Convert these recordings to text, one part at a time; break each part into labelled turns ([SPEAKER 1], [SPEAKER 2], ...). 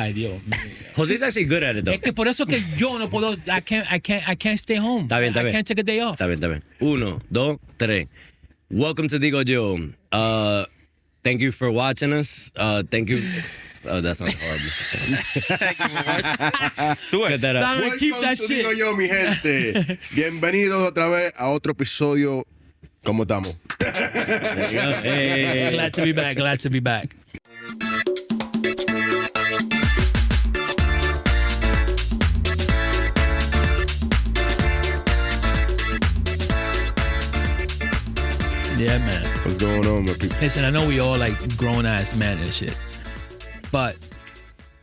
[SPEAKER 1] Ay, Dios mío.
[SPEAKER 2] Jose's actually good at it, though.
[SPEAKER 1] Es que por eso que yo no puedo. I can't stay home.
[SPEAKER 2] Está bien, está
[SPEAKER 1] I
[SPEAKER 2] bien.
[SPEAKER 1] can't take a day off.
[SPEAKER 2] Está bien, está bien. 1, 2, 3. Welcome to Digo Yo. Thank you for watching us. Thank you. Oh, that sounds horrible.
[SPEAKER 3] Thank you for watching. Do it.
[SPEAKER 2] Get that up.
[SPEAKER 1] Dame, keep
[SPEAKER 4] Welcome
[SPEAKER 1] that
[SPEAKER 4] to
[SPEAKER 1] shit.
[SPEAKER 4] Digo Yo, mi gente. Bienvenidos otra vez a otro episodio. ¿Cómo estamos?
[SPEAKER 2] There you go. Hey.
[SPEAKER 1] Glad to be back. Glad to be back. Yeah, man.
[SPEAKER 4] What's going on, my people?
[SPEAKER 1] Listen, I know we all like grown ass men and shit, but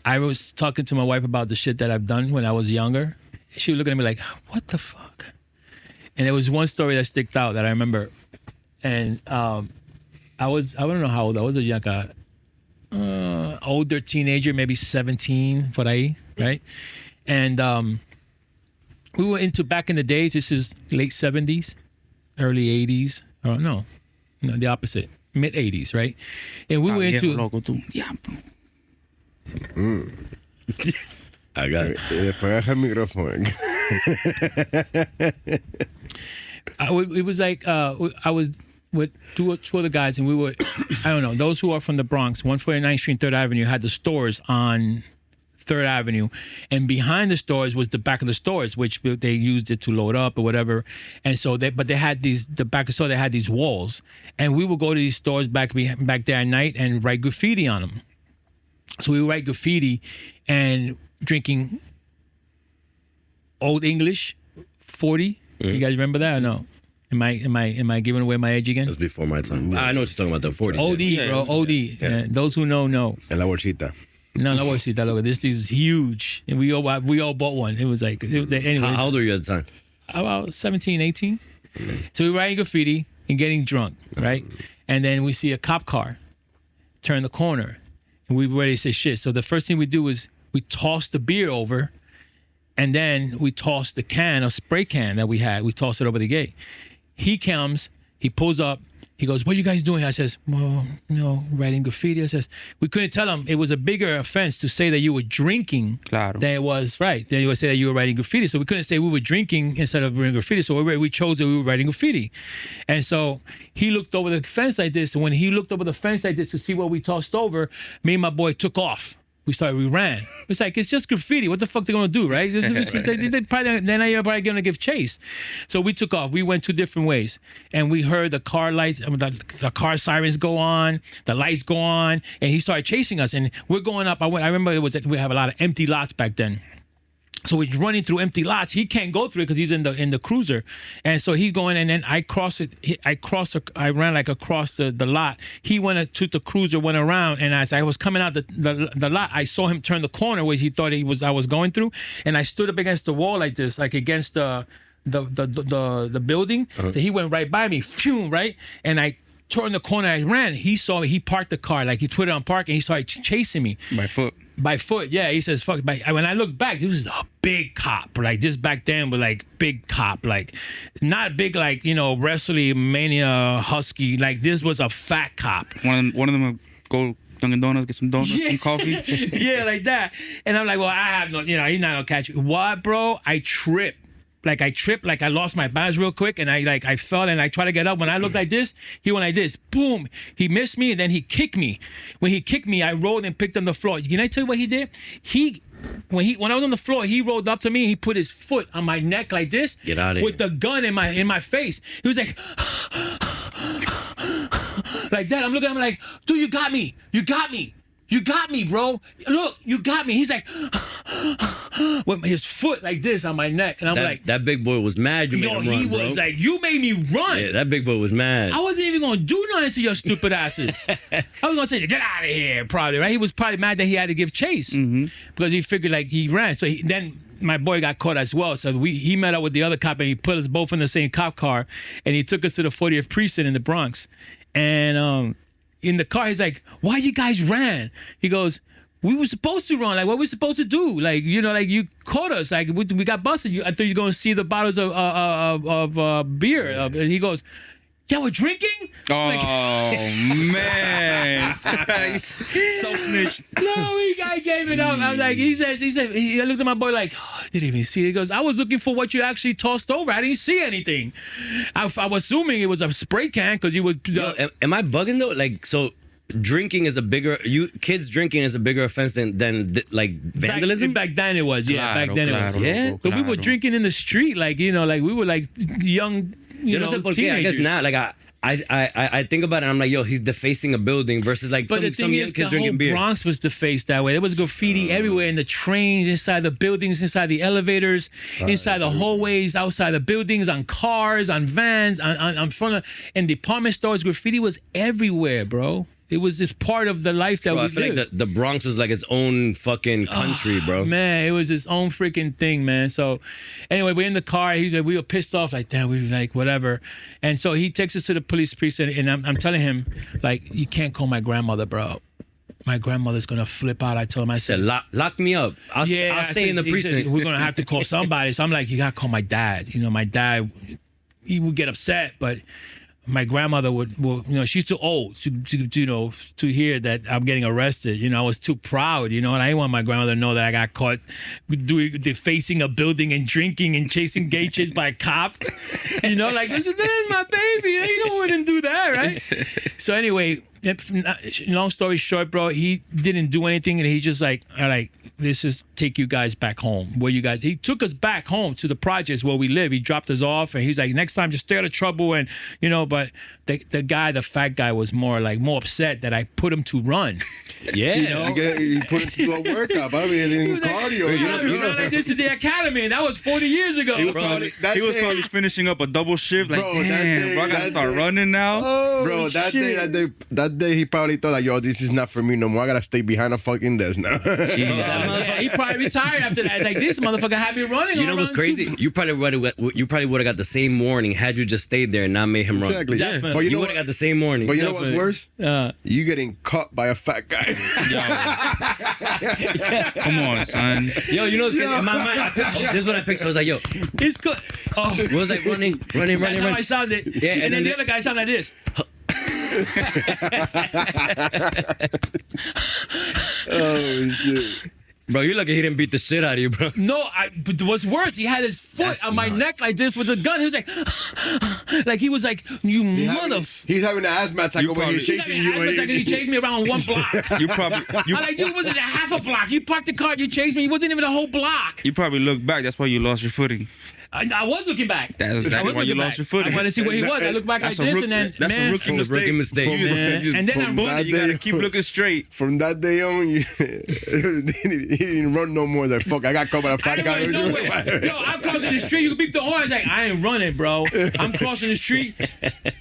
[SPEAKER 1] I was talking to my wife about the shit that I've done when I was younger. She was looking at me like, "What the fuck?" And there was one story that sticked out that I remember, and I don't know how old I was. A young guy, older teenager, maybe 17, por ahí, right? And we were into back in the days. This is late 70s, early 80s. Oh, no, the opposite. Mid 80s, right? And we were into.
[SPEAKER 3] Loco, tú. Diablo.
[SPEAKER 2] I got it.
[SPEAKER 4] Después deja el micrófono.
[SPEAKER 1] It was like I was with two other guys, and we were, I don't know, those who are from the Bronx, 149th Street and 3rd Avenue had the stores on 3rd Avenue, and behind the stores was the back of the stores, which they used it to load up or whatever. And so they had the back of the store, they had these walls, and we would go to these stores back there at night and write graffiti on them. So we would write graffiti and drinking Old English 40. You guys remember that or no? Am I giving away my age again?
[SPEAKER 2] That's before my time. I know what you're talking about, the 40s.
[SPEAKER 1] OD,
[SPEAKER 2] yeah.
[SPEAKER 1] bro, OD.
[SPEAKER 2] Yeah.
[SPEAKER 1] Those who know.
[SPEAKER 4] En la bolsita.
[SPEAKER 1] No, bolsita, loco. This thing is huge, and we all bought one. It was anyway.
[SPEAKER 2] How old were you at the time?
[SPEAKER 1] About 17, 18. So we were writing graffiti and getting drunk, right? And then we see a cop car turn the corner, and we were ready to say shit. So the first thing we do is we toss the beer over, and then we toss the can, a spray can that we had. We toss it over the gate. He comes, he pulls up. He goes, "What are you guys doing?" I says, "Well, writing graffiti." I says, we couldn't tell him. It was a bigger offense to say that you were drinking
[SPEAKER 3] Claro.
[SPEAKER 1] than it was, right. Then you would say that you were writing graffiti. So we couldn't say we were drinking instead of writing graffiti. So we chose that we were writing graffiti. And so he looked over the fence like this. And when he looked over the fence like this to see what we tossed over, me and my boy took off. We ran. It's like, it's just graffiti. What the fuck they gonna do, right? They're not probably gonna give chase. So we took off. We went two different ways. And we heard the car lights, the car sirens go on, the lights go on, and he started chasing us. And we're going up. I remember we have a lot of empty lots back then. So we're running through empty lots. He can't go through it because he's in the cruiser, and so he's going. And then I crossed it. I ran like across the lot. He took the cruiser, went around, and as I was coming out the lot, I saw him turn the corner where he thought I was going through, and I stood up against the wall like this, like against the building. So he went right by me, phew, right, and I turned the corner. I ran. He saw me. He parked the car, like he put it on park, and he started chasing me. By foot, yeah. He says, "Fuck." When I look back, he was a big cop. Like this back then, was like big cop, like not big like WrestleMania husky. Like this was a fat cop.
[SPEAKER 3] One of them would go Dunkin' Donuts, get some donuts, some coffee.
[SPEAKER 1] Yeah, like that. And I'm like, well, I have no, he's not gonna catch me. What, bro? I tripped. Like I lost my balance real quick, and I fell, and I tried to get up. When I looked like this, he went like this. Boom! He missed me, and then he kicked me. When he kicked me, I rolled and picked on the floor. Can I tell you what he did? When I was on the floor, he rolled up to me. And he put his foot on my neck like this.
[SPEAKER 2] Get out of
[SPEAKER 1] with
[SPEAKER 2] here.
[SPEAKER 1] the gun in my face. He was like, like that. I'm looking at him like, dude, you got me. You got me. You got me, bro. Look, you got me. He's like, with his foot like this on my neck. And I'm like,
[SPEAKER 2] that big boy was mad you made him run,
[SPEAKER 1] he was
[SPEAKER 2] bro.
[SPEAKER 1] like, you made me run.
[SPEAKER 2] Yeah, that big boy was mad.
[SPEAKER 1] I wasn't even going to do nothing to your stupid asses. I was going to say, get out of here, probably, right? He was probably mad that he had to give chase because he figured like he ran. So then my boy got caught as well. So he met up with the other cop, and he put us both in the same cop car, and he took us to the 40th precinct in the Bronx. And in the car, he's like, why you guys ran? He goes, we were supposed to run. Like, what we supposed to do? Like, like you caught us. Like, we got busted. I thought you were going to see the bottles of beer. And he goes, y'all were drinking?
[SPEAKER 3] Oh man, he's so snitched.
[SPEAKER 1] No, I gave it up. I was like, he looked at my boy like, oh, I didn't even see it. He goes, I was looking for what you actually tossed over. I didn't see anything. I was assuming it was a spray can because you was.
[SPEAKER 2] Yo, am I bugging though? Like, so drinking is a bigger kids drinking is a bigger offense than like vandalism.
[SPEAKER 1] Back then it was, yeah.
[SPEAKER 3] Claro,
[SPEAKER 1] Back then it was,
[SPEAKER 3] claro,
[SPEAKER 1] yeah.
[SPEAKER 3] loco,
[SPEAKER 1] But we were
[SPEAKER 3] claro.
[SPEAKER 1] drinking in the street, like like we were like young,
[SPEAKER 2] Yo no sé por qué. I guess
[SPEAKER 1] teenagers.
[SPEAKER 2] not. Like I think about it and I'm like, yo, he's defacing a building versus like
[SPEAKER 1] But the
[SPEAKER 2] some
[SPEAKER 1] thing
[SPEAKER 2] young
[SPEAKER 1] is,
[SPEAKER 2] kids
[SPEAKER 1] the whole
[SPEAKER 2] drinking beer.
[SPEAKER 1] Bronx was defaced that way. There was graffiti everywhere in the trains, inside the buildings, inside the elevators, inside the hallways, outside the buildings, on cars, on vans, on front of, in department stores. Graffiti was everywhere, bro. It was just part of the life that
[SPEAKER 2] Bro,
[SPEAKER 1] we
[SPEAKER 2] I feel
[SPEAKER 1] lived.
[SPEAKER 2] like the Bronx was like its own fucking country, bro.
[SPEAKER 1] Man, it was his own freaking thing, man. So, anyway, we're in the car. We were pissed off, like, damn, we were like, whatever. And so he takes us to the police precinct, and I'm telling him, like, you can't call my grandmother, bro. My grandmother's gonna flip out. I told him, I said,
[SPEAKER 2] Lock me up. I'll
[SPEAKER 1] I
[SPEAKER 2] stay in the
[SPEAKER 1] said- he says,
[SPEAKER 2] precinct.
[SPEAKER 1] we're gonna have to call somebody. So I'm like, you gotta call my dad. My dad, he would get upset, but my grandmother would she's too old to hear that I'm getting arrested. I was too proud, and I didn't want my grandmother to know that I got caught defacing a building and drinking and chasing gay chicks by cops. Like, this is my baby. You wouldn't do that, right? So anyway, long story short, bro, he didn't do anything, and he just like, all right, let's just take you guys back home. He took us back home to the projects where we live. He dropped us off, and he's like, next time, just stay out of trouble. And but the fat guy was more upset that I put him to run.
[SPEAKER 2] Yeah.
[SPEAKER 4] He put it to a workout. I mean,
[SPEAKER 1] He
[SPEAKER 4] in
[SPEAKER 1] was like,
[SPEAKER 4] cardio.
[SPEAKER 1] you know, like this is the academy, and that was 40 years ago.
[SPEAKER 3] He was,
[SPEAKER 1] bro.
[SPEAKER 3] probably,
[SPEAKER 4] that
[SPEAKER 3] he was
[SPEAKER 4] day-
[SPEAKER 3] probably finishing up a double shift. Like,
[SPEAKER 4] Bro, that
[SPEAKER 3] damn,
[SPEAKER 4] day-
[SPEAKER 3] bro, I gotta
[SPEAKER 4] that
[SPEAKER 3] start
[SPEAKER 4] day-
[SPEAKER 3] running now.
[SPEAKER 1] Oh,
[SPEAKER 4] Bro, that
[SPEAKER 1] shit.
[SPEAKER 4] day, he probably thought like, yo, this is not for me no more. I gotta stay behind a fucking desk now.
[SPEAKER 1] Yeah, he probably retired after that. Like, this motherfucker had me running.
[SPEAKER 2] You know what's crazy? You probably would have got the same warning had you just stayed there and not made him run.
[SPEAKER 4] Exactly.
[SPEAKER 1] Definitely.
[SPEAKER 4] But
[SPEAKER 2] You
[SPEAKER 4] know
[SPEAKER 2] would
[SPEAKER 4] what?
[SPEAKER 2] have got the same warning.
[SPEAKER 4] But you know what's worse? You getting caught by a fat guy.
[SPEAKER 3] Come on, son.
[SPEAKER 2] Yo, you know, in my mind, this is what I pictured. I was like, yo,
[SPEAKER 1] It's good. Oh,
[SPEAKER 2] it was like running.
[SPEAKER 1] that's how I sounded.
[SPEAKER 2] Yeah,
[SPEAKER 1] and then the other guy sounded like this.
[SPEAKER 4] Oh shit.
[SPEAKER 2] Bro, you lucky he didn't beat the shit out of you, bro.
[SPEAKER 1] No, but what's worse, he had his foot
[SPEAKER 2] That's
[SPEAKER 1] on my
[SPEAKER 2] nuts.
[SPEAKER 1] neck like this with a gun. He was like, like he was like, you motherfucker.
[SPEAKER 4] He's having an asthma attack over here
[SPEAKER 3] probably-
[SPEAKER 4] chasing you.
[SPEAKER 1] He chased me around one block.
[SPEAKER 3] You probably
[SPEAKER 1] I'm like, you wasn't a half a block. You parked the car, you chased me. You wasn't even a whole block.
[SPEAKER 3] you probably look back. That's why you lost your footing.
[SPEAKER 1] I was looking back.
[SPEAKER 3] That's
[SPEAKER 1] I
[SPEAKER 3] exactly
[SPEAKER 1] was
[SPEAKER 3] why you
[SPEAKER 1] looking
[SPEAKER 3] lost
[SPEAKER 1] back.
[SPEAKER 3] your footing.
[SPEAKER 1] I wanted to see where he was. I looked back like
[SPEAKER 3] That's a
[SPEAKER 1] this,
[SPEAKER 3] rookie-
[SPEAKER 1] and then
[SPEAKER 3] that's a
[SPEAKER 1] man,
[SPEAKER 3] rookie
[SPEAKER 2] It's a rookie mistake.
[SPEAKER 1] Man. And then
[SPEAKER 3] Boom,
[SPEAKER 1] I'm
[SPEAKER 3] you gotta keep looking straight.
[SPEAKER 4] From that day on, he didn't run no more. Like, fuck, I got caught by a
[SPEAKER 1] I
[SPEAKER 4] fat
[SPEAKER 1] ain't
[SPEAKER 4] guy.
[SPEAKER 1] running nowhere. Yo, I'm crossing the street. You can beep the horn. It's like, I ain't running, bro. I'm crossing the street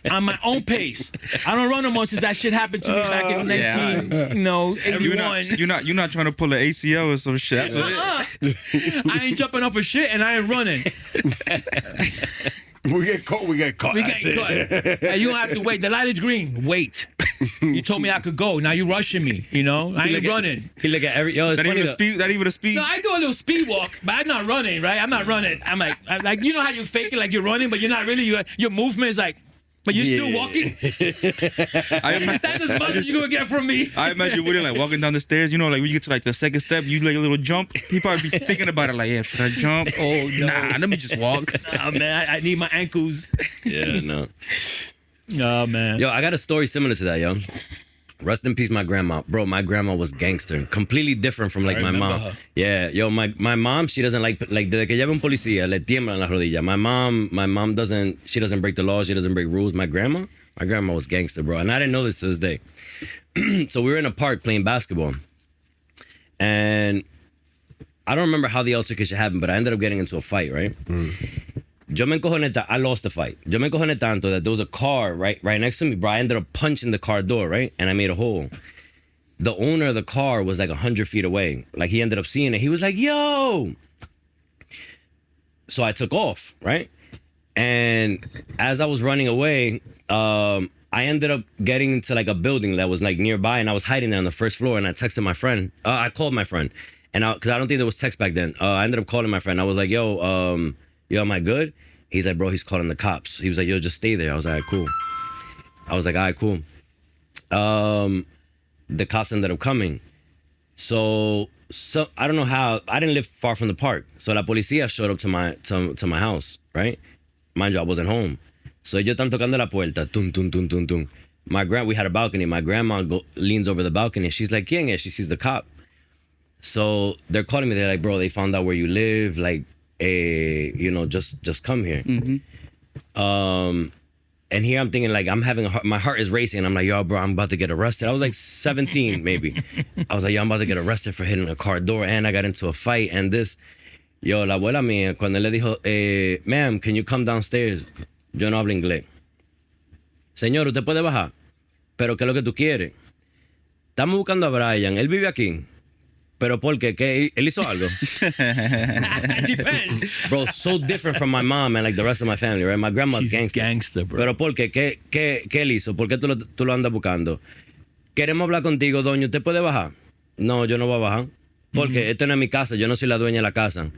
[SPEAKER 1] on my own pace. I don't run no more since that shit happened to me back in 1981.
[SPEAKER 3] You're not trying to pull an ACL or some shit. That's what it-
[SPEAKER 1] I ain't jumping off a shit and I ain't running.
[SPEAKER 4] We get caught.
[SPEAKER 1] We
[SPEAKER 4] That's
[SPEAKER 1] got
[SPEAKER 4] it.
[SPEAKER 1] caught. Hey, you don't have to wait. The light is green. Wait. You told me I could go. Now you rushing me. I ain't running.
[SPEAKER 2] He look at every yo. It's
[SPEAKER 3] That
[SPEAKER 2] funny
[SPEAKER 3] even a
[SPEAKER 2] though.
[SPEAKER 3] speed. That even a speed.
[SPEAKER 1] No, I do a little speed walk, but I'm not running, right? I'm not running. I'm like you know how you fake it like you're running, but you're not really. Your movement is like, but you're still walking. That's as much as you're gonna get from me.
[SPEAKER 3] I imagine Woody like walking down the stairs. You know, like when you get to like the second step, you like a little jump. He probably be thinking about it like, yeah, should I jump?
[SPEAKER 1] Oh no,
[SPEAKER 3] Nah, let me just walk.
[SPEAKER 1] Nah, man, I need my ankles.
[SPEAKER 2] Yeah, no.
[SPEAKER 1] Oh man.
[SPEAKER 2] Yo, I got a story similar to that, yo. Rest in peace, my grandma. Bro, my grandma was gangster. Completely different from like my
[SPEAKER 1] remember
[SPEAKER 2] mom.
[SPEAKER 1] her.
[SPEAKER 2] Yeah, yo, my mom, she doesn't like desde que ella ve un policía, le tiemblan las rodillas. My mom doesn't break the law, she doesn't break rules. My grandma was gangster, bro. And I didn't know this to this day. So we were in a park playing basketball. And I don't remember how the altercation happened, but I ended up getting into a fight, right? Yo me encojoné, I lost the fight. Yo me encojoné tanto that there was a car right next to me, bro. I ended up punching the car door, right? And I made a hole. The owner of the car was like 100 feet away. Like, he ended up seeing it. He was like, yo. So I took off, right? And as I was running away, I ended up getting into like a building that was like nearby, and I was hiding there on the first floor, and I texted my friend. I called my friend. And because I don't think there was text back then. I ended up calling my friend. I was like, yo, am I good? He's like, bro, he's calling the cops. He was like, yo, just stay there. I was like, cool. I was like, all right, cool. The cops ended up coming. So I don't know how. I didn't live far from the park. So la policía showed up to my house, right? Mind you, I wasn't home. So ellos están tocando la puerta. Tum, tum, tum, tum, tum. We had a balcony. My grandma leans over the balcony. She's like, ¿Quién es? She sees the cop. So they're calling me. They're like, bro, they found out where you live. Like, just come here. And here I'm thinking, like, my heart is racing. I'm like, yo, bro, I'm about to get arrested. I was like 17, maybe. I was like, yo, I'm about to get arrested for hitting a car door. And I got into a fight and this. Yo, la abuela mía, cuando él le dijo, ma'am, can you come downstairs? Yo no hablo inglés. Señor, ¿usted puede bajar? Pero ¿qué es lo que tú quieres? Estamos buscando a Brian. Él vive aquí. ¿Pero por qué? ¿Qué? ¿Él hizo algo?
[SPEAKER 1] Depends.
[SPEAKER 2] Bro, so different from my mom and like the rest of my family, right? My grandma's
[SPEAKER 1] She's
[SPEAKER 2] gangster.
[SPEAKER 1] gangster, bro.
[SPEAKER 2] ¿Pero por qué? ¿Qué él hizo? ¿Por qué tú lo andas buscando? Queremos hablar contigo, doña. ¿Usted puede bajar? No, yo no voy a bajar. Porque esto no es mi casa. Yo no soy la dueña de la casa.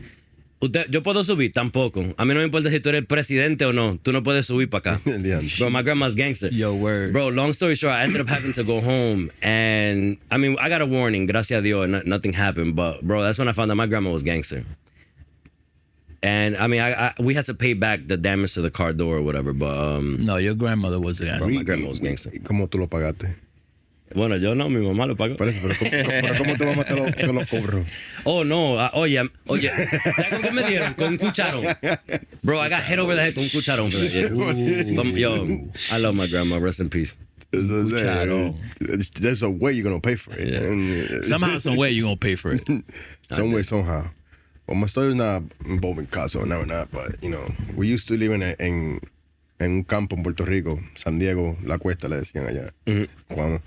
[SPEAKER 2] ¿Yo puedo subir? Tampoco. A mí no me importa si tú eres presidente o no. Tú no puedes subir para acá. Bro, my grandma's gangster.
[SPEAKER 1] Yo, word.
[SPEAKER 2] Bro, long story short, I ended up having to go home. And, I mean, I got a warning. Gracias a Dios, nothing happened. But, bro, that's when I found out my grandma was gangster. And, I mean, we had to pay back the damage to the car door or whatever. But,
[SPEAKER 1] No, your grandmother was a gangster.
[SPEAKER 2] my grandma was gangster.
[SPEAKER 4] ¿Y cómo tú lo pagaste?
[SPEAKER 2] Bueno, yo no, mi mamá lo pagó.
[SPEAKER 4] Pero ¿cómo tu mamá te lo cobró?
[SPEAKER 2] Oh, no. Oye, ¿sabes con qué me dieron? Con un cucharón. Bro, I got hit over the head con un cucharón. Yo, I love my grandma. Rest in peace.
[SPEAKER 4] There's a way you're going to pay for it.
[SPEAKER 1] Yeah. Somehow, some way, you're going to pay for it.
[SPEAKER 4] Some way, somehow. Well, my story is not involving caso, no, not, but, we used to live en un campo en Puerto Rico, San Diego, La Cuesta, le decían allá. Juan.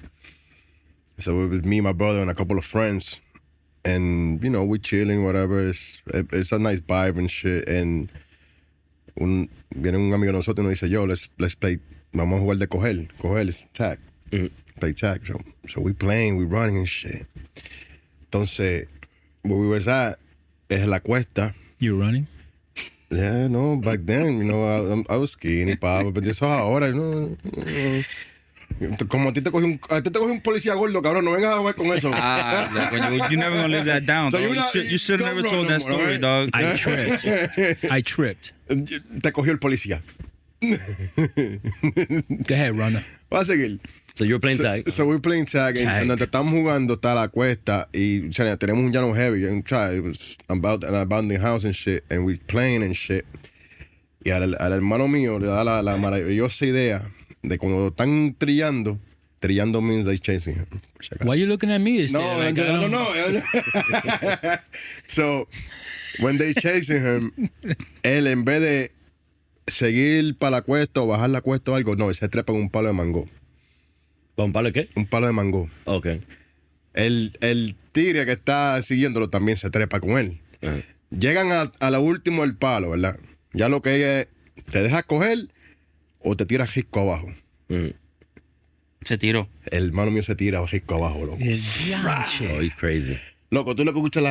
[SPEAKER 4] So it was me, my brother, and a couple of friends. And, we chilling, whatever. It's a nice vibe and shit. And viene un amigo de nosotros y nos dice, yo, let's play, vamos a jugar de coger is tag. Play tag. So we playing, we running and shit. Entonces, where we was at, es La Cuesta.
[SPEAKER 1] You were running?
[SPEAKER 4] Yeah, no, back then, I was skinny, papa, pero eso ahora, como a ti te cogió un policía gordo, cabrón, no vengas a jugar con eso.
[SPEAKER 3] You never gonna live that down,
[SPEAKER 4] So
[SPEAKER 3] dog. You should have never told that story,
[SPEAKER 4] right?
[SPEAKER 3] dog.
[SPEAKER 1] I tripped.
[SPEAKER 4] Te cogió el policía.
[SPEAKER 1] Go ahead, runner.
[SPEAKER 4] Va a seguir.
[SPEAKER 2] So you were playing tag?
[SPEAKER 4] So we're playing tag.
[SPEAKER 1] Tag.
[SPEAKER 4] Y donde estamos jugando está La Cuesta. Y o sea, tenemos un llano heavy. And it was about an abandoned house and shit. And we playing and shit. Y al hermano mío le da la maravillosa idea de cuando están trillando means they chasing him.
[SPEAKER 1] Why you looking at me?
[SPEAKER 4] No,
[SPEAKER 1] Like,
[SPEAKER 4] I don't know. So, when they chasing him, él en vez de seguir para la cuesta o bajar la cuesta o algo, no, él se trepa en un palo de mango.
[SPEAKER 2] ¿Para un palo de qué?
[SPEAKER 4] Un palo de mango.
[SPEAKER 2] Ok.
[SPEAKER 4] El tigre que está siguiéndolo también se trepa con él.
[SPEAKER 2] Ajá.
[SPEAKER 4] Llegan a lo último del palo, ¿verdad? Ya lo que es, te dejas coger o te tiras risco abajo.
[SPEAKER 3] Se tiró.
[SPEAKER 4] El hermano mío se tira risco abajo, loco.
[SPEAKER 2] Oh, he's crazy.
[SPEAKER 4] Loco, tú lo que escuchas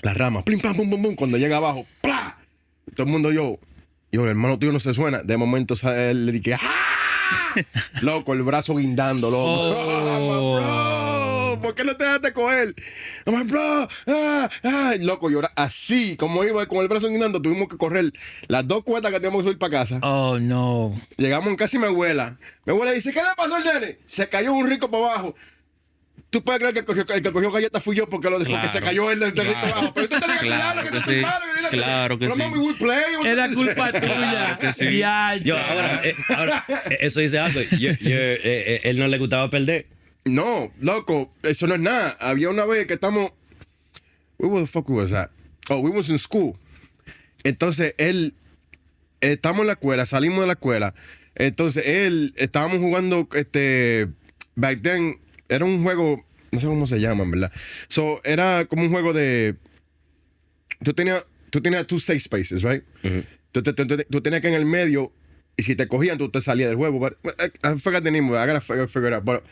[SPEAKER 4] la rama, plim, pam, pum, pum, pum, cuando llega abajo, ¡plá! Todo el mundo yo, el hermano tuyo no se suena. De momento él le dije, ¡ah! Loco, el brazo guindando, loco.
[SPEAKER 1] Oh.
[SPEAKER 4] Bro, ¿por qué no te dejaste coger? I'm like, bro, loco, llora así, como iba con el brazo guindando, tuvimos que correr las 2 cuestas que teníamos que subir para casa.
[SPEAKER 1] Oh, no.
[SPEAKER 4] Llegamos en casa y mi abuela dice, ¿qué le pasó al nene? Se cayó un rico para abajo. Tú puedes creer que el que cogió galletas fui yo porque se cayó el del rico abajo. Pero tú te le
[SPEAKER 3] Claro que sí. Claro que sí.
[SPEAKER 4] Mami, we play.
[SPEAKER 1] Es la culpa tuya.
[SPEAKER 3] que sí.
[SPEAKER 1] Ya,
[SPEAKER 2] Yo, ahora, eso dice algo. Él no le gustaba perder.
[SPEAKER 4] No, loco, eso no es nada. Había una vez que estamos... Where the fuck was that? Oh, we was in school. Entonces, estamos en la escuela, salimos de la escuela. Entonces, estábamos jugando, back then, era un juego, no sé cómo se llaman, ¿verdad? So, era como un juego de... Tú tenías 2 safe spaces, right?
[SPEAKER 2] Uh-huh.
[SPEAKER 4] Tú tenías que en el medio, y si te cogían, tú te salías del juego. But I forgot the name, I gotta figure it out. But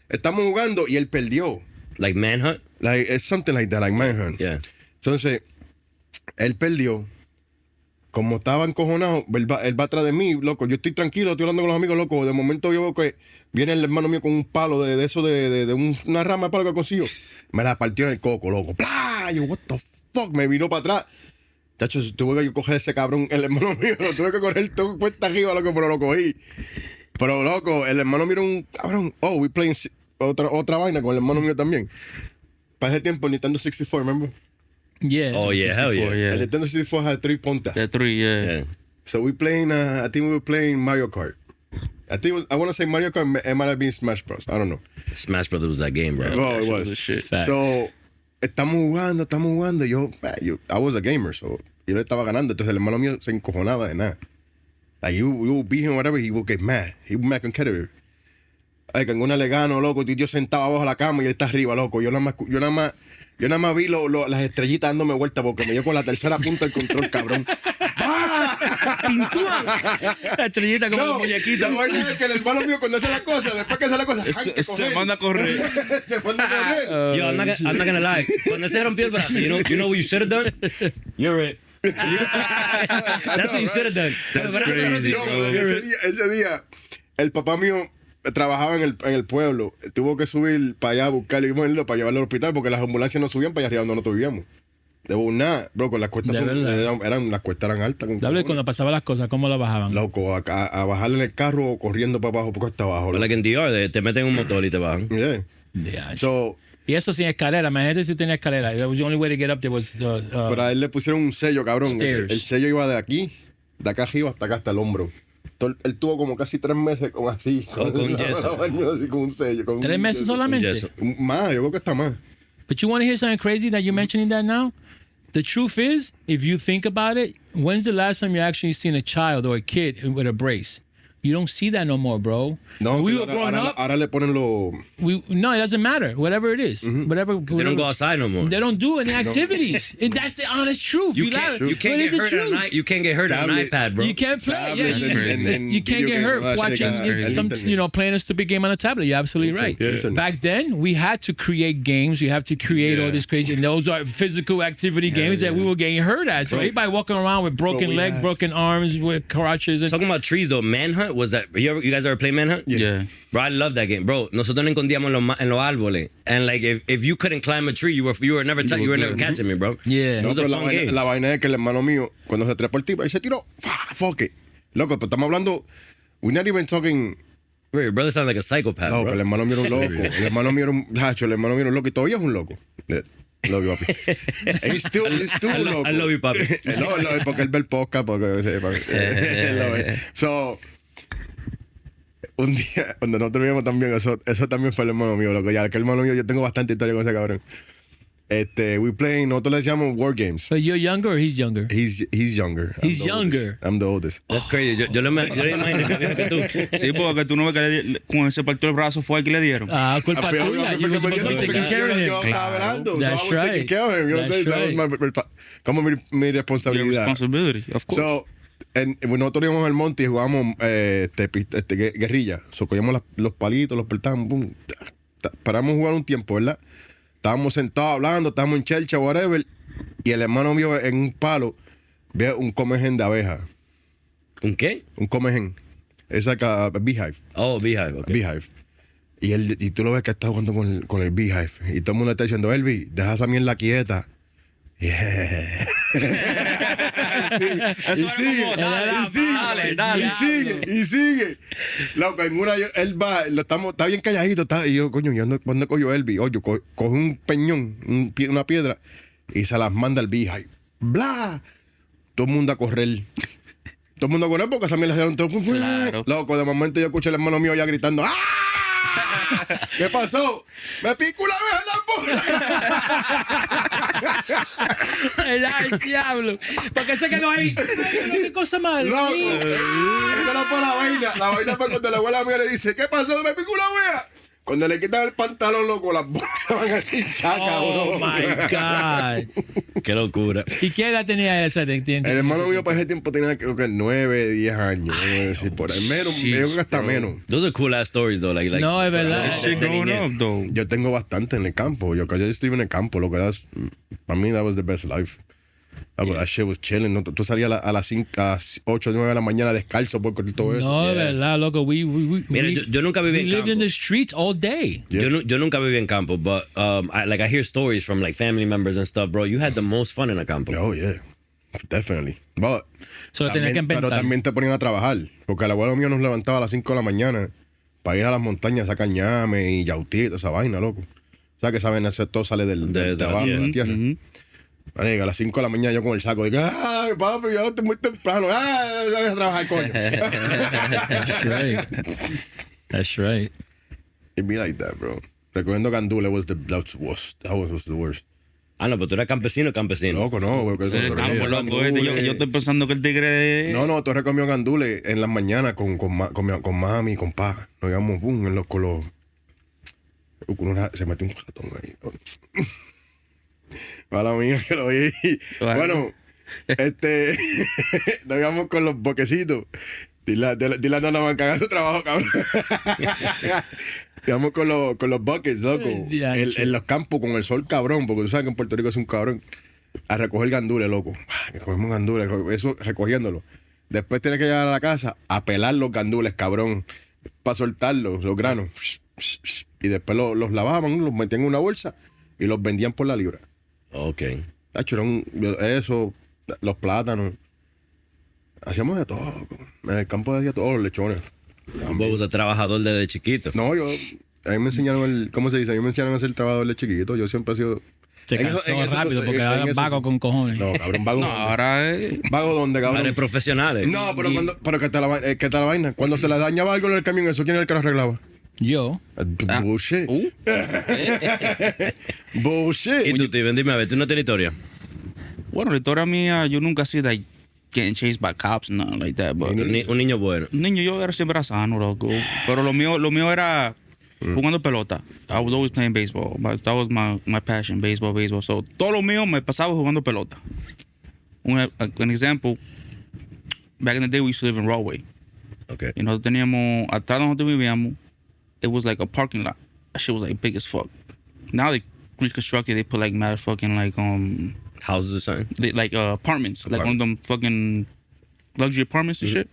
[SPEAKER 4] estamos jugando y él perdió.
[SPEAKER 2] Like manhunt?
[SPEAKER 4] Like, it's something like that, like manhunt.
[SPEAKER 2] Yeah.
[SPEAKER 4] Entonces, él perdió. como estaba encojonado, él va atrás de mí, loco. Yo estoy tranquilo, estoy hablando con los amigos, loco. De momento yo veo que viene el hermano mío con un palo de eso, de una rama de palo que consiguió. Me la partió en el coco, loco. ¡Plá! Yo, what the fuck? Me vino para atrás. Chacho, tuve que yo coger ese cabrón, el hermano mío, lo tuve que correr todo cuesta arriba, loco, pero lo cogí. Pero, loco, el hermano mío era un cabrón. Oh, we playing otra vaina con el hermano mío también. Para ese tiempo, Nintendo 64, remember?
[SPEAKER 1] Yeah.
[SPEAKER 2] Oh, yeah, hell yeah.
[SPEAKER 4] El Nintendo 64 had 3 puntas.
[SPEAKER 3] The 3, yeah.
[SPEAKER 2] Yeah.
[SPEAKER 4] So we playing, I think we were playing Mario Kart. I want to say Mario Kart, it might have been Smash Bros. I don't know.
[SPEAKER 2] Smash Brothers was that game, bro.
[SPEAKER 4] Oh, it
[SPEAKER 3] That
[SPEAKER 4] was.
[SPEAKER 3] shit was shit.
[SPEAKER 1] Fact.
[SPEAKER 4] So, estamos jugando. I was a gamer, so yo le estaba ganando. Entonces el hermano mío se encojonaba de nada. Like, you will beat him or whatever, he would get mad. He would be mad competitive. Like, en una le gano, loco, y yo sentado abajo de la cama y él está arriba, loco. Yo nada más vi las estrellitas dándome vuelta porque me dio con la tercera punta el control, cabrón.
[SPEAKER 1] La estrellita como los muñequitos.
[SPEAKER 4] La vaina es que el hermano mío cuando hace las cosas, después que hace las cosas,
[SPEAKER 3] Se manda a correr.
[SPEAKER 4] se manda a correr.
[SPEAKER 2] Yo, I'm not gonna lie. Cuando se rompió el brazo, you know what you should have done? You're it. That's what you should have done.
[SPEAKER 3] That's crazy,
[SPEAKER 4] No,
[SPEAKER 3] bro.
[SPEAKER 4] ese día, el papá mío trabajaba en el pueblo. Tuvo que subir para allá a buscarlo y irlo para llevarlo al hospital porque las ambulancias no subían para allá arriba donde nosotros vivíamos. De nada, bro, con las cuestas
[SPEAKER 1] De verdad.
[SPEAKER 4] las cuestas eran altas.
[SPEAKER 1] Dale, cuando pasaban las cosas, ¿cómo las bajaban?
[SPEAKER 4] Loco, a bajarle en el carro o corriendo para abajo porque está abajo.
[SPEAKER 2] Like in DR, te meten un motor y te bajan.
[SPEAKER 4] Yeah.
[SPEAKER 1] Yeah.
[SPEAKER 4] So,
[SPEAKER 1] Y eso sin escalera. Imagínate si tenía escalera. The only way to get up there was...
[SPEAKER 4] pero a él le pusieron un sello, cabrón.
[SPEAKER 1] Stairs.
[SPEAKER 4] El sello iba de aquí, de acá arriba hasta acá, hasta el hombro. Él tuvo como casi 3 meses con así.
[SPEAKER 2] Con yeso.
[SPEAKER 4] Así, con un sello. Con
[SPEAKER 1] 3 meses solamente.
[SPEAKER 2] yeso.
[SPEAKER 4] Más, yo creo que está más.
[SPEAKER 1] But you want to hear something crazy that you're mentioning that now? The truth is, if you think about it, when's the last time you actually seen a child or a kid with a brace? You don't see that no more, bro.
[SPEAKER 4] No,
[SPEAKER 1] When we were
[SPEAKER 4] ahora,
[SPEAKER 1] growing
[SPEAKER 4] ahora,
[SPEAKER 1] up,
[SPEAKER 4] ahora le ponen los...
[SPEAKER 1] no, it doesn't matter. Whatever it is. Whatever.
[SPEAKER 2] They don't go outside no more.
[SPEAKER 1] They don't do any activities. And that's the honest truth.
[SPEAKER 2] You can't
[SPEAKER 1] But
[SPEAKER 2] get
[SPEAKER 1] it's the
[SPEAKER 2] hurt on
[SPEAKER 1] truth.
[SPEAKER 2] you can't get hurt on an
[SPEAKER 4] Tablet.
[SPEAKER 2] iPad, bro.
[SPEAKER 1] You can't play.
[SPEAKER 4] Tablet
[SPEAKER 1] Yeah,
[SPEAKER 3] and
[SPEAKER 1] you can't
[SPEAKER 4] video
[SPEAKER 1] get
[SPEAKER 4] games,
[SPEAKER 1] hurt
[SPEAKER 4] all that
[SPEAKER 1] watching
[SPEAKER 4] shit, that's
[SPEAKER 1] some,
[SPEAKER 4] crazy.
[SPEAKER 1] playing a stupid game on a tablet. You're absolutely right.
[SPEAKER 4] Yeah.
[SPEAKER 1] Back then, we had to create games. We have to create all this crazy, and those are physical activity games that we were getting hurt at. So everybody walking around with broken
[SPEAKER 4] we
[SPEAKER 1] legs,
[SPEAKER 4] have-
[SPEAKER 1] broken arms, with crutches. And
[SPEAKER 2] Talking about trees though, Manhunt was that? You guys ever play Manhunt?
[SPEAKER 3] Yeah.
[SPEAKER 2] Bro, I love that game, bro. Nosotros nos escondíamos en los árboles, and like if you couldn't climb a tree, you were never catching me, bro.
[SPEAKER 1] Yeah.
[SPEAKER 2] It
[SPEAKER 4] No,
[SPEAKER 2] was a
[SPEAKER 4] pero
[SPEAKER 2] fun game.
[SPEAKER 4] la vaina es que el hermano mío, cuando se trepó el tipo, él se tiró, fuck it. Loco, pero estamos hablando, we're not even talking...
[SPEAKER 2] Bro, your brother sounds like a psychopath,
[SPEAKER 4] No,
[SPEAKER 2] bro.
[SPEAKER 4] pero el hermano mío era un loco. El hermano mío era un hacho, el hermano mío era un loco y todavía es un loco. Love you, papi. He's still loco.
[SPEAKER 2] I love you, papi.
[SPEAKER 4] No, porque él ve el podcast, porque So, un día, cuando nosotros vimos también, eso también fue el hermano mío, loco. Ya que el hermano mío, yo tengo bastante historia con ese cabrón. We playing, nosotros le decíamos war games.
[SPEAKER 1] But you're younger or he's younger?
[SPEAKER 4] He's younger.
[SPEAKER 1] He's younger.
[SPEAKER 4] I'm the oldest.
[SPEAKER 2] That's crazy. Yo le imagino que tú.
[SPEAKER 3] Sí, porque tú no ves que con se partió el brazo fue el que le dieron.
[SPEAKER 1] Ah, culpa
[SPEAKER 4] Fue
[SPEAKER 1] tuya.
[SPEAKER 4] algo
[SPEAKER 1] You
[SPEAKER 4] que
[SPEAKER 1] were
[SPEAKER 4] me
[SPEAKER 1] supposed to be
[SPEAKER 4] dieron
[SPEAKER 1] taking
[SPEAKER 4] porque
[SPEAKER 1] care of
[SPEAKER 4] yo
[SPEAKER 1] him.
[SPEAKER 4] estaba velando. So
[SPEAKER 1] That's
[SPEAKER 4] I was taking
[SPEAKER 1] right.
[SPEAKER 4] care of him. You know what I'm saying?
[SPEAKER 1] That's
[SPEAKER 4] So that was como mi
[SPEAKER 3] Your
[SPEAKER 4] responsabilidad.
[SPEAKER 3] responsibility, of course.
[SPEAKER 4] So, nosotros íbamos al monte y jugábamos guerrilla. So, cogíamos los palitos, los peltamos, boom. Paramos a jugar un tiempo, ¿verdad? Estábamos sentados hablando, estábamos en chelcha, whatever. Y el hermano mío en un palo ve un comején de abeja.
[SPEAKER 2] ¿Un qué?
[SPEAKER 4] Un comején. Es like a beehive.
[SPEAKER 2] Oh, beehive, okay.
[SPEAKER 4] Beehive. Y tú lo ves que está jugando con el beehive. Y todo el mundo está diciendo, Elvi, deja esa mierda quieta. Yeah. Y sigue. Loco, en una, él va, está bien calladito. Y yo, coño, ¿dónde cogió Elvi? Oye, coge un peñón, una piedra, y se las manda al beehive. ¡Bla! Todo el mundo a correr. Todo el mundo a correr porque esa mierda se dieron todo.
[SPEAKER 3] Claro.
[SPEAKER 4] Loco, de momento yo escuché al hermano mío ya gritando, ¡ah! ¿Qué pasó? ¡Me picó una vez en la bola!
[SPEAKER 1] El diablo. Porque se quedó ahí. Ay, qué cosa más.
[SPEAKER 4] ¡Loco! Esa no fue la vaina. La vaina fue cuando la abuela mía le dice, ¿qué pasó? ¡Me picó una wea! Cuando le quitan el pantalón, loco, las bolas van así chaca,
[SPEAKER 1] Oh,
[SPEAKER 4] bro.
[SPEAKER 1] my God.
[SPEAKER 2] Qué locura.
[SPEAKER 1] ¿Y qué edad tenía esa?
[SPEAKER 4] El hermano mío para ese tiempo tenía creo que 9, 10 años. Voy a decir, por ahí menos, yo creo que hasta menos.
[SPEAKER 2] Those are cool ass stories though. Like
[SPEAKER 1] No, es verdad.
[SPEAKER 3] That shit growing up, though.
[SPEAKER 4] Yo tengo bastante en el campo. Yo estuve en el campo, lo que das. Para mí, that was the best life. That shit was chilling. ¿No? Tú salías a las 5, a las 8, 9 de la mañana descalzo por todo eso.
[SPEAKER 1] No, verdad, loco.
[SPEAKER 2] Mira, yo nunca viví
[SPEAKER 1] we
[SPEAKER 2] en
[SPEAKER 1] lived
[SPEAKER 2] campo.
[SPEAKER 1] in the streets all day.
[SPEAKER 4] Yeah.
[SPEAKER 2] Yo nunca viví en campo, but I hear stories from like family members and stuff, bro. You had the most fun in a campo.
[SPEAKER 4] Oh, yeah. Definitely. But,
[SPEAKER 1] Solo tenías que
[SPEAKER 4] pero
[SPEAKER 1] inventar.
[SPEAKER 4] también te ponían a trabajar. Porque el abuelo mío nos levantaba a las 5 de la mañana para ir a las montañas a sacar ñame y yautí, esa vaina, loco. O sea, que saben hacer todo sale de abajo, de la tierra. Marica, a las 5 de la mañana yo con el saco digo, ¡ay, papi, yo estoy muy temprano! ¡Ah, voy a trabajar, coño!
[SPEAKER 1] That's right. That's right.
[SPEAKER 4] It'd be like that, bro. Recogiendo gandules was the worst. That was the worst.
[SPEAKER 2] Ah, no, pero tú eras campesino.
[SPEAKER 4] Loco, no, porque eso
[SPEAKER 3] El campo,
[SPEAKER 4] recoger
[SPEAKER 3] loco.
[SPEAKER 4] gandules.
[SPEAKER 3] Yo estoy pensando que el tigre de...
[SPEAKER 4] No, tú recomió gandules en las mañanas con mami y con pa. Nos íbamos, boom, en los colores. Se metió un ratón ahí. Mala mía que lo vi. Bueno, nos íbamos con los boquecitos. Dile no van a cagar su trabajo, cabrón. Íbamos con los buckets, loco. En los campos con el sol, cabrón. Porque tú sabes que en Puerto Rico es un cabrón. A recoger gandules, loco. Que cogemos gandules, eso recogiéndolo. Después tienes que llegar a la casa a pelar los gandules, cabrón. Para soltarlos, los granos. Y después los lavaban, los metían en una bolsa y los vendían por la libra.
[SPEAKER 2] Ok.
[SPEAKER 4] Eso, los plátanos. Hacíamos de todo, loco. En el campo hacía todos los lechones.
[SPEAKER 2] Vos sos trabajador desde chiquito.
[SPEAKER 4] No, a mí me enseñaron ¿cómo se dice? A mí me enseñaron a ser trabajador de chiquito. Yo siempre he sido...
[SPEAKER 1] Se cansó rápido porque ahora es vago con cojones.
[SPEAKER 4] No, cabrón, vago.
[SPEAKER 3] No, ahora es...
[SPEAKER 4] ¿Vago dónde, cabrón?
[SPEAKER 2] Eres profesionales.
[SPEAKER 4] No, pero que te la vaina. Cuando se le dañaba algo en el camión, ¿eso quién era el que lo arreglaba?
[SPEAKER 1] Yo.
[SPEAKER 4] Bullshit. Bullshit.
[SPEAKER 2] ¿Y tú, Steven? Dime, a ver, ¿tú no tienes historia?
[SPEAKER 3] Bueno, la historia mía, yo nunca he sido like getting chased by cops, nothing like that. But
[SPEAKER 2] Un niño bueno.
[SPEAKER 3] niño, yo siempre era sano, loco. Pero lo mío era jugando pelota. I was always playing baseball. That was my passion, baseball. So, todo lo mío me pasaba jugando pelota. An example, back in the day, we used to live in Broadway.
[SPEAKER 2] Okay.
[SPEAKER 3] Y nosotros teníamos, atrás de nosotros vivíamos, it was like a parking lot. That shit was like big as fuck. Now they reconstructed, they put like motherfucking like,
[SPEAKER 2] Houses or something?
[SPEAKER 3] like apartments. Like one of them fucking luxury apartments and shit.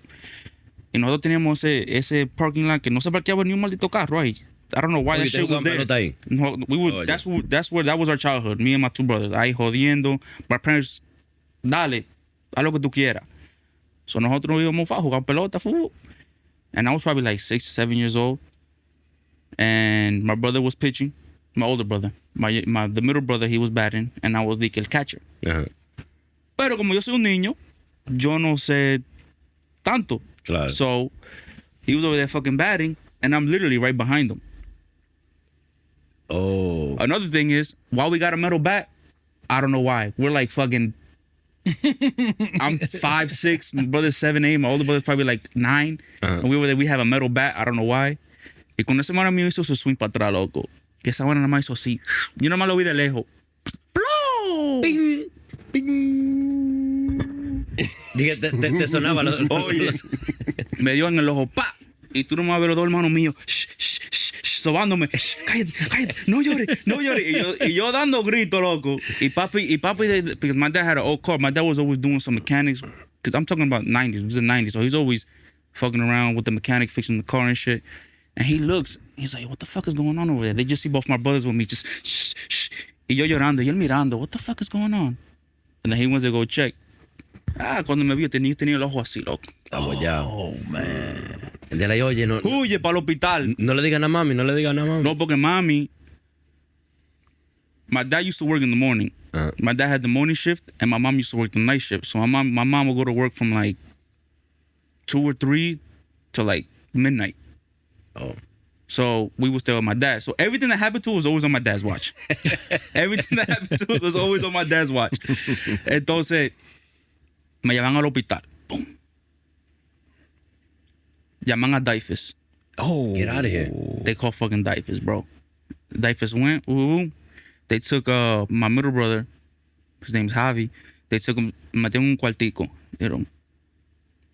[SPEAKER 3] Y nosotros teníamos ese parking lot que no se parqueaba ni un maldito carro ahí. I don't know why that shit was there.
[SPEAKER 2] Ahí.
[SPEAKER 3] No, we would. That was our childhood. Me and my two brothers. Ahí jodiendo. My parents, dale, haz lo que tú quieras. So nosotros íbamos a jugar pelota, fútbol. And I was probably like 6, 7 years old. And my brother was pitching. My older brother. The middle brother, he was batting. And I was el catcher.
[SPEAKER 2] Ajá.
[SPEAKER 3] Pero como yo soy un niño, yo no sé tanto.
[SPEAKER 2] Claro.
[SPEAKER 3] So he was over there fucking batting. And I'm literally right behind him.
[SPEAKER 2] Oh.
[SPEAKER 3] Another thing is, why we got a metal bat, I don't know why. We're like fucking... I'm 5'6", my brother's 7'8", my older brother's probably like 9.
[SPEAKER 2] Uh-huh.
[SPEAKER 3] And we were there, we have a metal bat, I don't know why. Y con ese mano mío hizo su swing para atrás, loco. Que esa mano nada más hizo así. Yo nada más lo vi de lejos. ¡Plum!
[SPEAKER 2] Ping. Dije, te sonaba los...
[SPEAKER 3] Oye, me dio en el ojo, ¡pa! Y tú nomás ves los dos hermanos míos sobándome. Cállate, no llores. Y yo dando gritos, loco. Y papi, because my dad had an old car. My dad was always doing some mechanics. Because I'm talking about 90s. It was the 90s. So he's always fucking around with the mechanic, fixing the car and shit. And he looks, he's like, what the fuck is going on over there? They just see both my brothers with me, just shh. Y yo llorando, y él mirando, what the fuck is going on? And then he wants to go check. Cuando me vio, tenía el ojo así, loco.
[SPEAKER 2] Estamos ya.
[SPEAKER 1] Oh, man.
[SPEAKER 2] El de la oye, no...
[SPEAKER 3] Huye para el hospital.
[SPEAKER 2] No le digan a mami,
[SPEAKER 3] No, porque mami, my dad used to work in the morning.
[SPEAKER 2] Uh-huh.
[SPEAKER 3] My dad had the morning shift, and my mom used to work the night shift. So my mom would go to work from like 2 or 3 to like midnight.
[SPEAKER 2] Oh.
[SPEAKER 3] So we would stay with my dad. So everything that happened to us was always on my dad's watch. Everything that happened to us was always on my dad's watch. Entonces, me llaman al hospital. Boom. Llaman a DIFUS.
[SPEAKER 1] Oh.
[SPEAKER 2] Get out of here.
[SPEAKER 3] They call fucking DIFUS, bro. DIFUS went. They took my middle brother. His name's Javi. They took him, metieron un cuartico. Dijeron,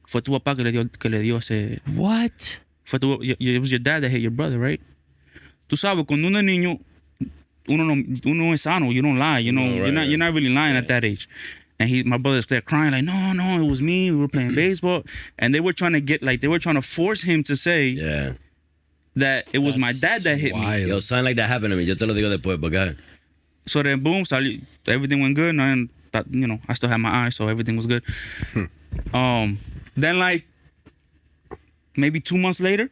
[SPEAKER 3] fue tu papá que le dio ese...
[SPEAKER 1] What?
[SPEAKER 3] It was your dad that hit your brother, right? Tú sabes, cuando uno es niño, uno es sano. You don't lie. You know,
[SPEAKER 2] No, right,
[SPEAKER 3] you're not really lying at that age. And my brother's there crying like, no, it was me. We were playing baseball, and they were trying to force him to say
[SPEAKER 2] Yeah.
[SPEAKER 3] that it was my dad that hit me.
[SPEAKER 1] wild.
[SPEAKER 2] Yo, something like that happened to me. Yo te lo digo después, but go ahead.
[SPEAKER 3] So then, boom, everything went good, and I still had my eyes, so everything was good. Then like maybe 2 months later,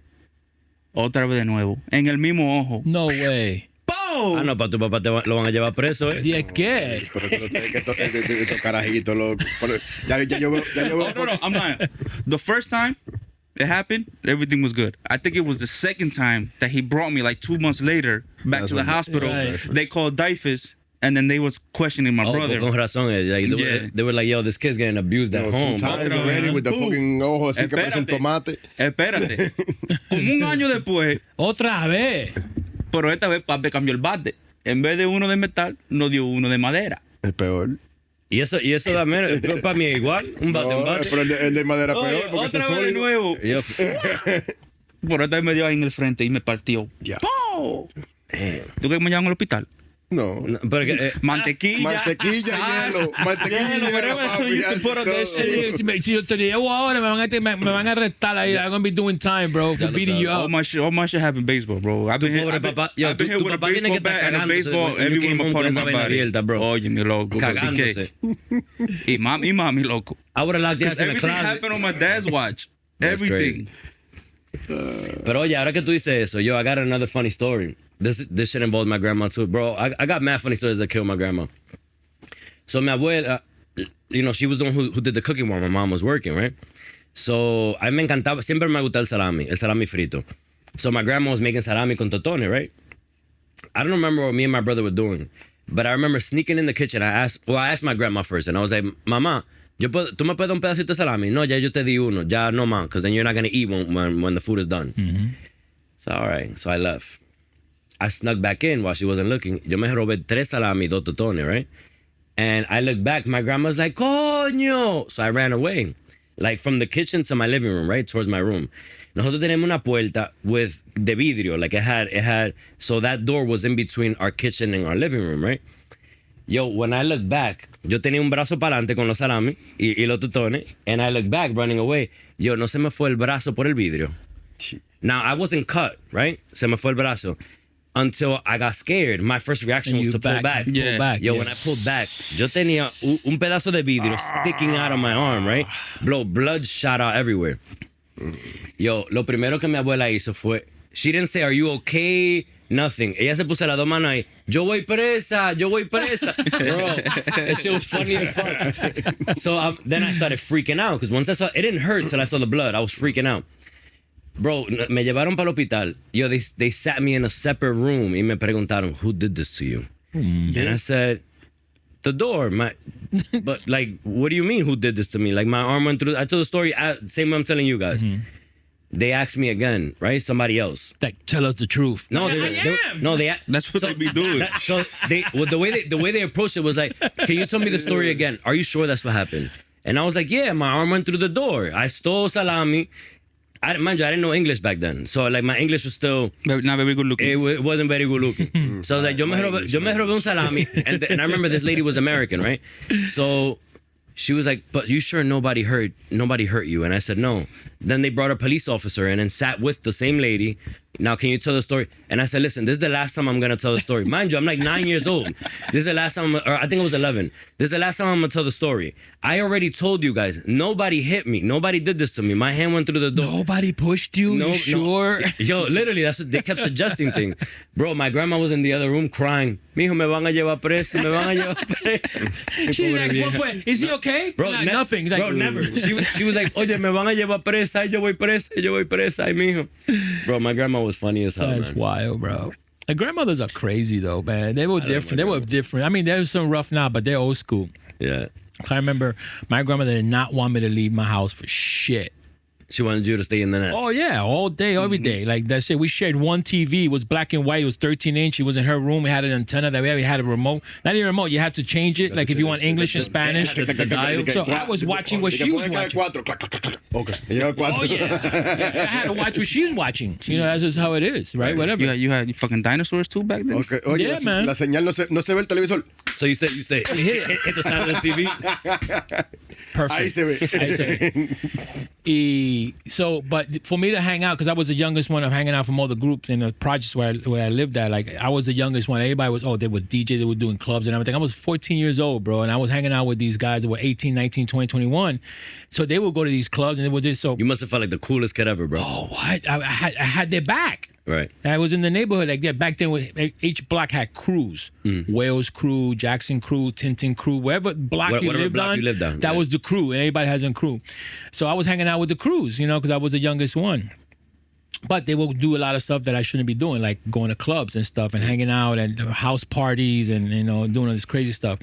[SPEAKER 3] otra vez de nuevo, en el mismo ojo.
[SPEAKER 1] No way.
[SPEAKER 3] ¡Boom!
[SPEAKER 2] Ah, no, para tu papá lo van a llevar preso, ¿eh?
[SPEAKER 1] Yeah, ¿qué?
[SPEAKER 4] Pero estos carajitos, loco. Ya yo veo.
[SPEAKER 3] Oh, no, I'm not. The first time it happened, everything was good. I think it was the second time that he brought me like 2 months later back
[SPEAKER 4] That's
[SPEAKER 3] to the
[SPEAKER 4] when-
[SPEAKER 3] hospital.
[SPEAKER 1] Right.
[SPEAKER 3] They called DIFUS, and then they was questioning my
[SPEAKER 2] Oh,
[SPEAKER 3] brother.
[SPEAKER 2] con razón. They were like, yo, this kid's getting abused at home.
[SPEAKER 4] Two times
[SPEAKER 3] Otra vez.
[SPEAKER 4] already with the
[SPEAKER 3] Boom.
[SPEAKER 4] fucking ojos así que parecen tomate.
[SPEAKER 3] Espérate. Como un año después,
[SPEAKER 1] Otra vez.
[SPEAKER 3] pero esta vez papi cambió el bate. En vez de uno de metal, nos dio uno de madera.
[SPEAKER 4] Es peor.
[SPEAKER 2] Y eso también, para mí es igual. Un bate, un
[SPEAKER 4] No,
[SPEAKER 2] bate.
[SPEAKER 4] pero el de madera
[SPEAKER 3] Oye,
[SPEAKER 4] peor porque
[SPEAKER 3] otra
[SPEAKER 4] es
[SPEAKER 3] vez de
[SPEAKER 4] sólido.
[SPEAKER 3] nuevo.
[SPEAKER 2] Yo,
[SPEAKER 3] Por esta vez me dio ahí en el frente y me partió.
[SPEAKER 4] Ya.
[SPEAKER 3] ¡Oh! ¿Tú qué me llevan al hospital?
[SPEAKER 4] No.
[SPEAKER 2] no, pero que,
[SPEAKER 3] Mantequilla.
[SPEAKER 4] Mantequilla,
[SPEAKER 3] sal,
[SPEAKER 4] hielo. Mantequilla,
[SPEAKER 3] hielo,
[SPEAKER 4] hielo,
[SPEAKER 3] whatever
[SPEAKER 4] papi,
[SPEAKER 3] you
[SPEAKER 4] ya,
[SPEAKER 3] can put on that
[SPEAKER 4] todo.
[SPEAKER 3] shit.
[SPEAKER 1] Si yo te llevo ahora, me van a arrestar ahí. I'm going to be doing time, bro, for
[SPEAKER 2] Ya lo
[SPEAKER 1] beating you
[SPEAKER 2] sabes.
[SPEAKER 1] up.
[SPEAKER 3] All my shit happened in baseball, bro. I've been
[SPEAKER 2] pobre papá, yo,
[SPEAKER 3] I've been
[SPEAKER 2] tu-
[SPEAKER 3] here
[SPEAKER 2] tu
[SPEAKER 3] with a
[SPEAKER 2] papá tiene que
[SPEAKER 3] baseball
[SPEAKER 2] estar
[SPEAKER 3] bat and a
[SPEAKER 2] cagándose
[SPEAKER 3] baseball
[SPEAKER 2] when you
[SPEAKER 3] every
[SPEAKER 2] came
[SPEAKER 3] one
[SPEAKER 2] home
[SPEAKER 3] part
[SPEAKER 2] con
[SPEAKER 3] of
[SPEAKER 2] esa
[SPEAKER 3] my
[SPEAKER 2] vaina
[SPEAKER 3] body.
[SPEAKER 2] abierta, bro.
[SPEAKER 3] Oye, mi loco. Así que,
[SPEAKER 2] cagándose.
[SPEAKER 3] y mami, loco.
[SPEAKER 2] I would have locked
[SPEAKER 3] Because
[SPEAKER 2] ass in the
[SPEAKER 3] everything
[SPEAKER 2] closet.
[SPEAKER 3] happened on my dad's watch.
[SPEAKER 2] That's
[SPEAKER 3] Everything.
[SPEAKER 2] Pero oye, ahora que tú dices eso, yo, I got another funny story. This shit involves my grandma too. Bro, I got mad funny stories that killed my grandma. So mi abuela, she was the one who did the cooking while my mom was working, right? So a mí me encantaba, siempre me gustaba el salami frito. So my grandma was making salami con totones, right? I don't remember what me and my brother were doing, but I remember sneaking in the kitchen. I asked my grandma first, and I was like, Mamá, ¿tú me puedes dar un pedacito de salami? No, ya yo te di uno, ya no más, because then you're not going to eat when the food is done. So, all right, so I left. I snuck back in while she wasn't looking. Yo me robé 3 salami, 2 totones, right? And I looked back, my grandma's like, coño! So I ran away, like from the kitchen to my living room, right? Towards my room. Nosotros tenemos una puerta de vidrio, like it had, so that door was in between our kitchen and our living room, right? Yo, when I look back, yo tenía un brazo para adelante con los salami y los totones, and I look back running away. Yo, no se me fue el brazo por el vidrio. Now, I wasn't cut, right? Se me fue el brazo. Until I got scared. My first reaction was to pull back.
[SPEAKER 1] Pull back,
[SPEAKER 2] Yo,
[SPEAKER 1] yeah.
[SPEAKER 2] when I pulled back, yo tenía un pedazo de vidrio sticking out of my arm, right? Blood shot out everywhere. Yo, lo primero que mi abuela hizo fue, she didn't say, are you okay? Nothing. Ella se puso las 2 manos ahí. Yo voy presa. Bro, that shit was funny as fuck. So then I started freaking out because once I saw, it didn't hurt till I saw the blood. I was freaking out. Bro, me llevaron para el hospital. Yo, they sat me in a separate room y me preguntaron, who did this to you? And I said, the door. But like, what do you mean, who did this to me? Like, my arm went through. I told the story, same way I'm telling you guys. They asked me again, right? Somebody else.
[SPEAKER 1] Like, tell us the truth.
[SPEAKER 2] No,
[SPEAKER 3] That's what they be doing.
[SPEAKER 2] The way they approached it was like, can you tell me the story again? Are you sure that's what happened? And I was like, yeah, my arm went through the door. I stole salami. Mind you, I didn't know English back then. So like my English was still,
[SPEAKER 3] Not very good looking.
[SPEAKER 2] it wasn't very good looking. So I was like, yo me robé un salami. And I remember this lady was American, right? So she was like, but you sure nobody hurt you? And I said, no. Then they brought a police officer in and sat with the same lady. Now, can you tell the story? And I said, listen, this is the last time I'm going to tell the story. Mind you, I'm like 9 years old. This is the last time, or I think it was 11. This is the last time I'm going to tell the story. I already told you guys, nobody hit me. Nobody did this to me. My hand went through the door.
[SPEAKER 1] Nobody pushed you? You sure?
[SPEAKER 2] Yo, literally, that's what they kept suggesting things. Bro, my grandma was in the other room crying. Mijo, me van a llevar preso, me van a llevar preso.
[SPEAKER 1] She like, what, is he okay?
[SPEAKER 2] Bro,
[SPEAKER 1] Nah, nothing. Like,
[SPEAKER 2] bro, never. She was like, oye, me van a llevar presa, yo voy presa, ay, mijo. Bro, my grandma was funny as hell,
[SPEAKER 1] That's
[SPEAKER 2] man.
[SPEAKER 1] wild, bro. The grandmothers are crazy, though, man. They were different. They were different. I mean, there's some rough now, but they're old school.
[SPEAKER 2] Yeah.
[SPEAKER 1] I remember my grandmother did not want me to leave my house for shit.
[SPEAKER 2] She wanted you to stay in the nest.
[SPEAKER 1] Oh yeah, all day, every day. Like that's it. We shared one TV. It was black and white. It was 13-inch. It was in her room. We had an antenna that we had a remote. Not even a remote. You had to change it. Like if you want English and Spanish. So I was watching what she was watching.
[SPEAKER 4] Okay. Yeah,
[SPEAKER 1] Oh yeah. I had to watch what she's watching. You know, that's just how it is, right? Whatever.
[SPEAKER 3] You had fucking dinosaurs too back then?
[SPEAKER 4] Okay. Oye,
[SPEAKER 1] Yeah, man.
[SPEAKER 4] la señal no se ve el televisor.
[SPEAKER 2] So you stay hit the side of the TV.
[SPEAKER 1] Perfect.
[SPEAKER 4] Ahí se ve.
[SPEAKER 1] Ahí se ve. So, but for me to hang out, because I was the youngest one of hanging out from all the groups and the projects where I lived at, like I was the youngest one. Everybody was, they were DJs, they were doing clubs and everything. I was 14 years old, bro, and I was hanging out with these guys that were 18, 19, 20, 21. So they would go to these clubs and they would just, so.
[SPEAKER 2] You must have felt like the coolest kid ever, bro.
[SPEAKER 1] Oh, what? I had their back.
[SPEAKER 2] Right.
[SPEAKER 1] I was in the neighborhood like that. Back then, each block had crews. Wales crew, Jackson crew, Tintin crew, whatever block you lived on, that was the crew, and everybody has a crew. So I was hanging out with the crews, you know, because I was the youngest one. But they will do a lot of stuff that I shouldn't be doing, like going to clubs and stuff and hanging out and house parties and, you know, doing all this crazy stuff.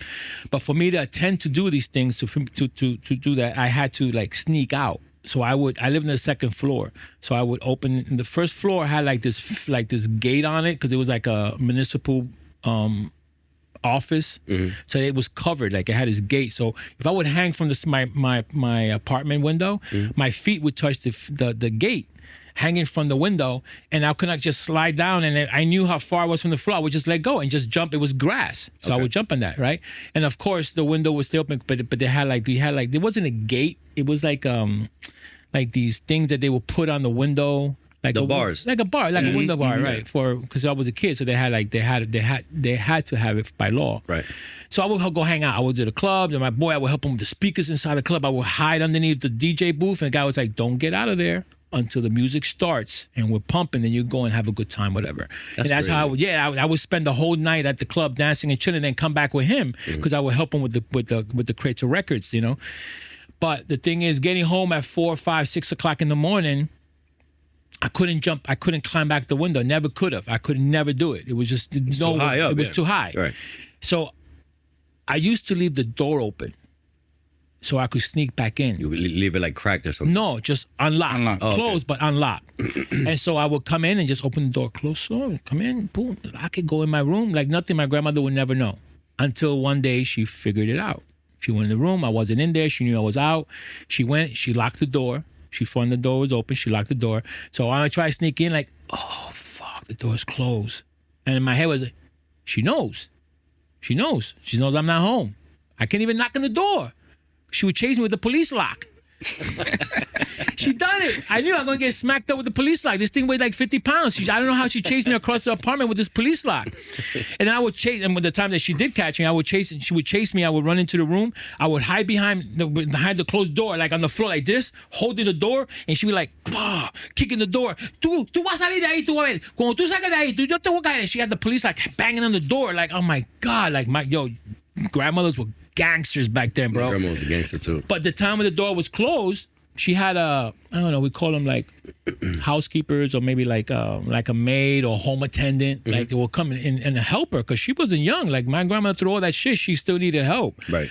[SPEAKER 1] But for me to attend to do these things, to do that, I had to like sneak out. So I lived in the second floor. So I would open, the first floor had like this gate on it because it was like a municipal office. So it was covered, like it had this gate. So if I would hang from my apartment window, my feet would touch the gate hanging from the window, and I could not just slide down, and I knew how far I was from the floor. I would just let go and just jump. It was grass, so I would jump on that, right? And of course the window was still open, but they had like there wasn't a gate. It was like these things that they would put on the window, like
[SPEAKER 2] the bars,
[SPEAKER 1] like a bar, like a window bar, right? Because I was a kid, so they had to have it by law,
[SPEAKER 2] right?
[SPEAKER 1] So I would go hang out. I would do the club, and I would help him with the speakers inside the club. I would hide underneath the DJ booth, and the guy was like, "Don't get out of there until the music starts and we're pumping, then you go and have a good time, whatever." That's
[SPEAKER 2] crazy.
[SPEAKER 1] How I would spend the whole night at the club dancing and chilling, and then come back with him because I would help him with the crates of records, you know. But the thing is, getting home at 4, 5, 6 o'clock in the morning, I couldn't jump. I couldn't climb back the window. Never could have. I could never do it. It was just
[SPEAKER 2] too high up.
[SPEAKER 1] It was too high.
[SPEAKER 2] Right.
[SPEAKER 1] So I used to leave the door open so I could sneak back in.
[SPEAKER 2] You would leave it like cracked or something?
[SPEAKER 1] No, just unlocked. Closed, but unlocked. And so I would come in and just open the door, close slow, come in, boom, lock it, go in my room like nothing. My grandmother would never know until one day she figured it out. She went in the room. I wasn't in there. She knew I was out. She went, she locked the door. She found the door was open. She locked the door. So I try to sneak in like, oh, fuck, the door's closed. And in my head was, she knows. She knows. She knows I'm not home. I can't even knock on the door. She would chase me with the police lock. She done it. I knew I was going to get smacked up with the police lock. This thing weighed like 50 pounds. I don't know how she chased me across the apartment with this police lock. And I would chase, and with the time that she did catch me, she would chase me. I would run into the room. I would hide behind the closed door, like on the floor like this, holding the door. And she'd be like, kicking the door. Tú vas a salir de ahí, tú vas a ver. Cuando tú salgas de ahí, yo te voy a caer. And she had the police like banging on the door. Like, oh my God. Like, grandmothers were gangsters back then, bro.
[SPEAKER 2] My grandma was a gangster too.
[SPEAKER 1] But the time when the door was closed, she had I don't know, we call them like housekeepers or maybe like a maid or home attendant. Like they will come and help her because she wasn't young. Like my grandma, through all that shit, she still needed help.
[SPEAKER 2] Right.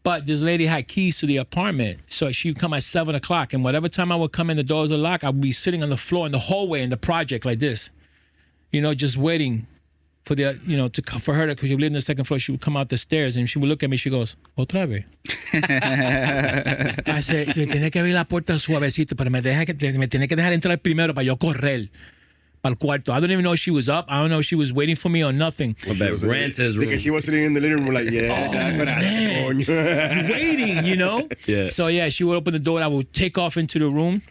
[SPEAKER 1] But this lady had keys to the apartment. So she would come at 7 o'clock. And whatever time I would come in, the doors are locked. I would be sitting on the floor in the hallway in the project like this, you know, just waiting for for her, because she lived in the second floor. She would come out the stairs and she would look at me. She goes, "Otra vez." I said, "Me tiene que abrir la puerta suavecito, pero me tiene que dejar entrar primero para yo correr para el cuarto." I don't even know if she was up. I don't know if she was waiting for me or nothing.
[SPEAKER 2] Ran to his room.
[SPEAKER 4] Because she was sitting in the living room like,
[SPEAKER 1] Man. Waiting, you know?
[SPEAKER 2] Yeah.
[SPEAKER 1] So yeah, she would open the door and I would take off into the room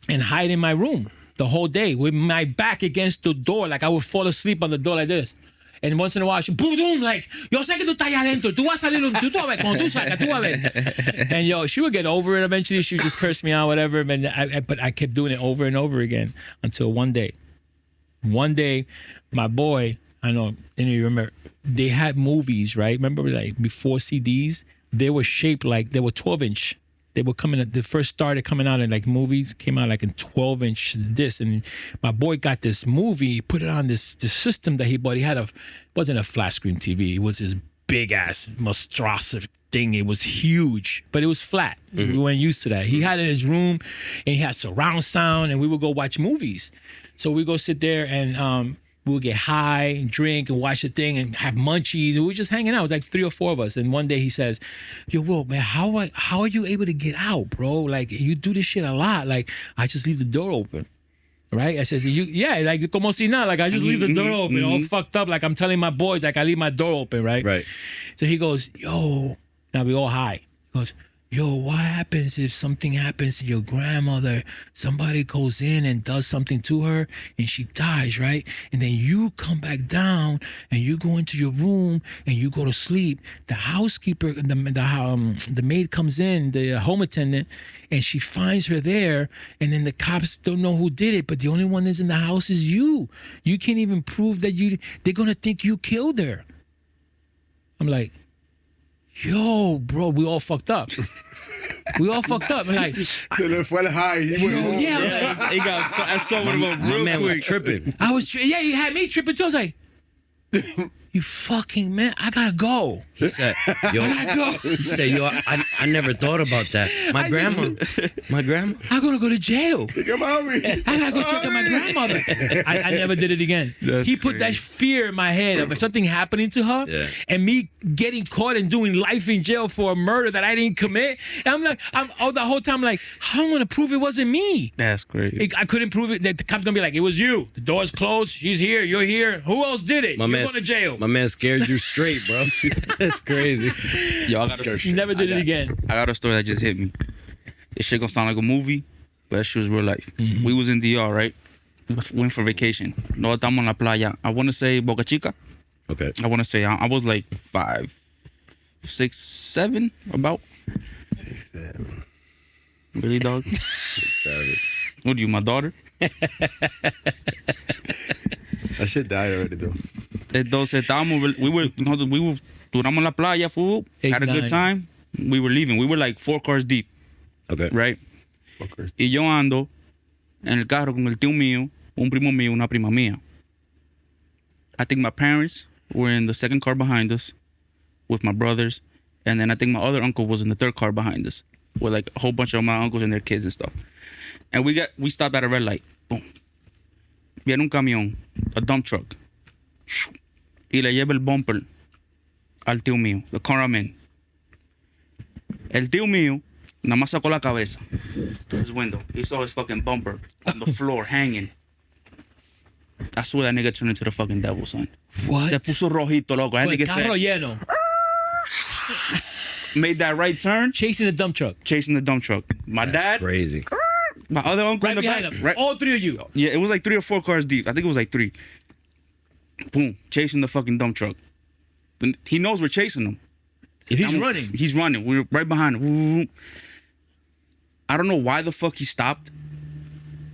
[SPEAKER 1] and hide in my room the whole day with my back against the door. Like I would fall asleep on the door like this. And once in a while, she boom, like, yo sé que tú estás allá adentro. Tú vas a salir, tú vas a ver, cuando tú salgas, tú vas a ver. And yo, she would get over it eventually. She would just curse me out, whatever. But I kept doing it over and over again until one day, my boy, I know, and you remember, they had movies, right? Remember, like before CDs, they were shaped like, they were 12-inch. They were coming, they first started coming out in like movies, came out like in 12-inch disc. And my boy got this movie, put it on this system that he bought. He had it wasn't a flat screen TV. It was this big ass monstrosity thing. It was huge, but it was flat. We weren't used to that. He had it in his room, and he had surround sound, and we would go watch movies. So we go sit there and we would get high and drink and watch the thing and have munchies. And we were just hanging out. It was like 3 or 4 of us. And one day he says, "Yo, Will, man, how are you able to get out, bro? Like, you do this shit a lot. Like, I just leave the door open." Right? I said, like, como si nada. Like, I just leave the door open, all fucked up. Like, I'm telling my boys, like, I leave my door open, right?
[SPEAKER 2] Right.
[SPEAKER 1] So he goes, "Yo," now we all high. He goes, "Yo, what happens if something happens to your grandmother? Somebody goes in and does something to her and she dies, right? And then you come back down and you go into your room and you go to sleep. The housekeeper, the maid comes in, the home attendant, and she finds her there. And then the cops don't know who did it, but the only one that's in the house is you. You can't even prove that they're going to think you killed her." I'm like, "Yo, bro, we all fucked up." We all fucked up. I'm like,
[SPEAKER 4] Se le fue el high. He went home.
[SPEAKER 1] yeah,
[SPEAKER 3] He got so
[SPEAKER 2] My man was tripping.
[SPEAKER 1] I was, he had me tripping too. I was like, "You fucking man, I gotta go.
[SPEAKER 2] He said, "Yo,"
[SPEAKER 1] I gotta go.
[SPEAKER 2] he said, "Yo, I never thought about that. My grandma.
[SPEAKER 1] I'm gonna go to jail.
[SPEAKER 4] Come on, me.
[SPEAKER 1] I gotta go check on my grandmother." I never did it again. He put that fear in my head of something happening to her and me getting caught and doing life in jail for a murder that I didn't commit. And I'm like, the whole time like, how am I gonna prove it wasn't me?
[SPEAKER 3] That's crazy.
[SPEAKER 1] I couldn't prove it. The cop's gonna be like, "It was you. The door's closed. She's here. You're here. Who else did it? You're going to jail."
[SPEAKER 2] My man scared you straight, bro. That's crazy.
[SPEAKER 3] Yo, I got
[SPEAKER 1] Never did it again.
[SPEAKER 3] I got a story that just hit me. This shit gonna sound like a movie, but that shit was real life. We was in DR, right? Went for vacation. No, estamos en la playa. I want to say Boca Chica.
[SPEAKER 2] Okay.
[SPEAKER 3] I want to say I was like 5, 6, 7, about.
[SPEAKER 4] 6, 7.
[SPEAKER 3] Really, dog?
[SPEAKER 2] 6, 7.
[SPEAKER 3] What are you, my daughter?
[SPEAKER 4] That shit died already, though.
[SPEAKER 3] Entonces duramos en la playa, fool.
[SPEAKER 1] 8,
[SPEAKER 3] Had a
[SPEAKER 1] 9.
[SPEAKER 3] good time. We were leaving. We were like 4 cars deep,
[SPEAKER 2] Okay.
[SPEAKER 3] right?
[SPEAKER 4] Fuckers.
[SPEAKER 3] Y yo ando en el carro con el tío mío, un primo mío, una prima mía. I think my parents were in the second car behind us with my brothers. And then I think my other uncle was in the third car behind us with like a whole bunch of my uncles and their kids and stuff. And we stopped at a red light. Boom. Viene un camión, a dump truck. Y le lleva el bumper al tío mío, the car I'm in. El tío mío nada más sacó la cabeza to his window. He saw his fucking bumper on the floor hanging. I swear that nigga turned into the fucking devil, son.
[SPEAKER 1] What?
[SPEAKER 3] Se puso rojito, loco. That
[SPEAKER 1] Con el
[SPEAKER 3] nigga
[SPEAKER 1] carro
[SPEAKER 3] said,
[SPEAKER 1] lleno.
[SPEAKER 3] made that right turn,
[SPEAKER 1] Chasing the dump truck.
[SPEAKER 3] chasing the dump truck. My dad,
[SPEAKER 2] Crazy.
[SPEAKER 3] my other uncle
[SPEAKER 1] Right
[SPEAKER 3] in the
[SPEAKER 1] behind
[SPEAKER 3] back.
[SPEAKER 1] him.
[SPEAKER 3] Right,
[SPEAKER 1] All 3 of you.
[SPEAKER 3] yeah, it was like 3 or 4 cars deep. I think it was like 3. Boom, chasing the fucking dump truck. But he knows we're chasing him.
[SPEAKER 1] He's running.
[SPEAKER 3] He's running. We're right behind him. I don't know why the fuck he stopped.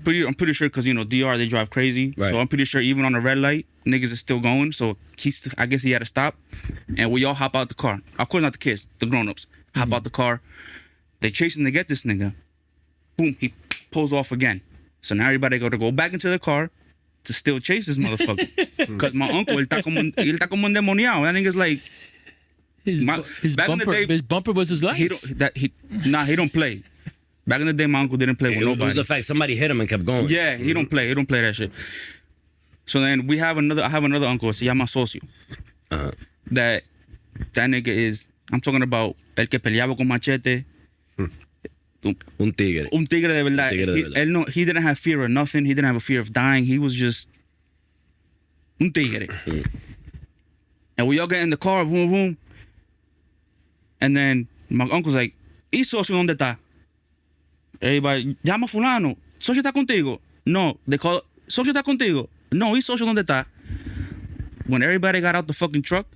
[SPEAKER 3] I'm pretty sure because, DR, they drive crazy.
[SPEAKER 2] Right.
[SPEAKER 3] So I'm pretty sure even on a red light, niggas is still going. So I guess he had to stop. And we all hop out the car. Of course, not the kids, the grown-ups. Hop out the car. They chasing to get this nigga. Boom, he pulls off again. So now everybody got to go back into the car to still chase this motherfucker. Because my uncle, él está como endemoniado. That nigga's like,
[SPEAKER 1] His
[SPEAKER 3] back in the
[SPEAKER 1] bumper,
[SPEAKER 3] day-
[SPEAKER 1] his bumper was his life.
[SPEAKER 3] he don't play. Back in the day, my uncle didn't play with
[SPEAKER 2] It was
[SPEAKER 3] nobody.
[SPEAKER 2] the fact somebody hit him and kept going.
[SPEAKER 3] Yeah, he don't play. He don't play that shit. So then I have another uncle, se llama Socio. That nigga is, I'm talking about el que peleaba con machete.
[SPEAKER 2] Un tigre.
[SPEAKER 3] Un tigre de verdad.
[SPEAKER 2] Un tigre de verdad.
[SPEAKER 3] Él no, he didn't have fear of nothing. He didn't have a fear of dying. He was just un tigre. And we all get in the car, boom, boom. And then my uncle's like, ¿Y Socio dónde está? Everybody, llama fulano. ¿Socio está contigo? No. They call, ¿Socio está contigo? No. ¿Y Socio dónde está? When everybody got out the fucking truck,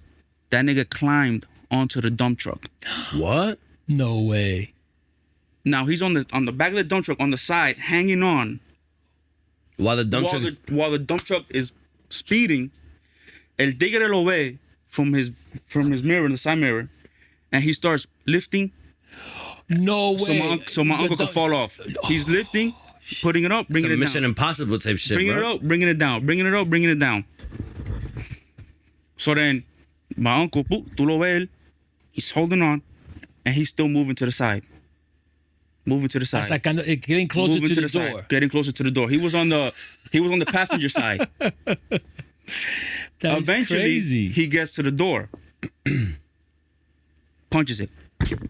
[SPEAKER 3] that nigga climbed onto the dump truck.
[SPEAKER 2] What?
[SPEAKER 1] No way.
[SPEAKER 3] Now he's on the back of the dump truck on the side, hanging on.
[SPEAKER 2] While the dump truck.
[SPEAKER 3] While the dump truck is speeding, el tigre lo ve from his mirror, in the side mirror, and he starts lifting.
[SPEAKER 1] No way.
[SPEAKER 3] So my uncle could fall off. He's lifting, putting it up, bringing
[SPEAKER 2] Some
[SPEAKER 3] it
[SPEAKER 2] Mission
[SPEAKER 3] down.
[SPEAKER 2] Impossible type shit,
[SPEAKER 3] Bringing
[SPEAKER 2] bro.
[SPEAKER 3] it up, bringing it down, bringing it up, bringing it down. So then My uncle, tú lo ves él, he's holding on, and he's still moving to the side. Moving to the side.
[SPEAKER 1] Sacando, getting closer
[SPEAKER 3] Moving
[SPEAKER 1] to the
[SPEAKER 3] side,
[SPEAKER 1] door.
[SPEAKER 3] getting closer to the door. He was on the passenger side.
[SPEAKER 1] That is
[SPEAKER 3] Eventually,
[SPEAKER 1] crazy.
[SPEAKER 3] he gets to the door, punches it,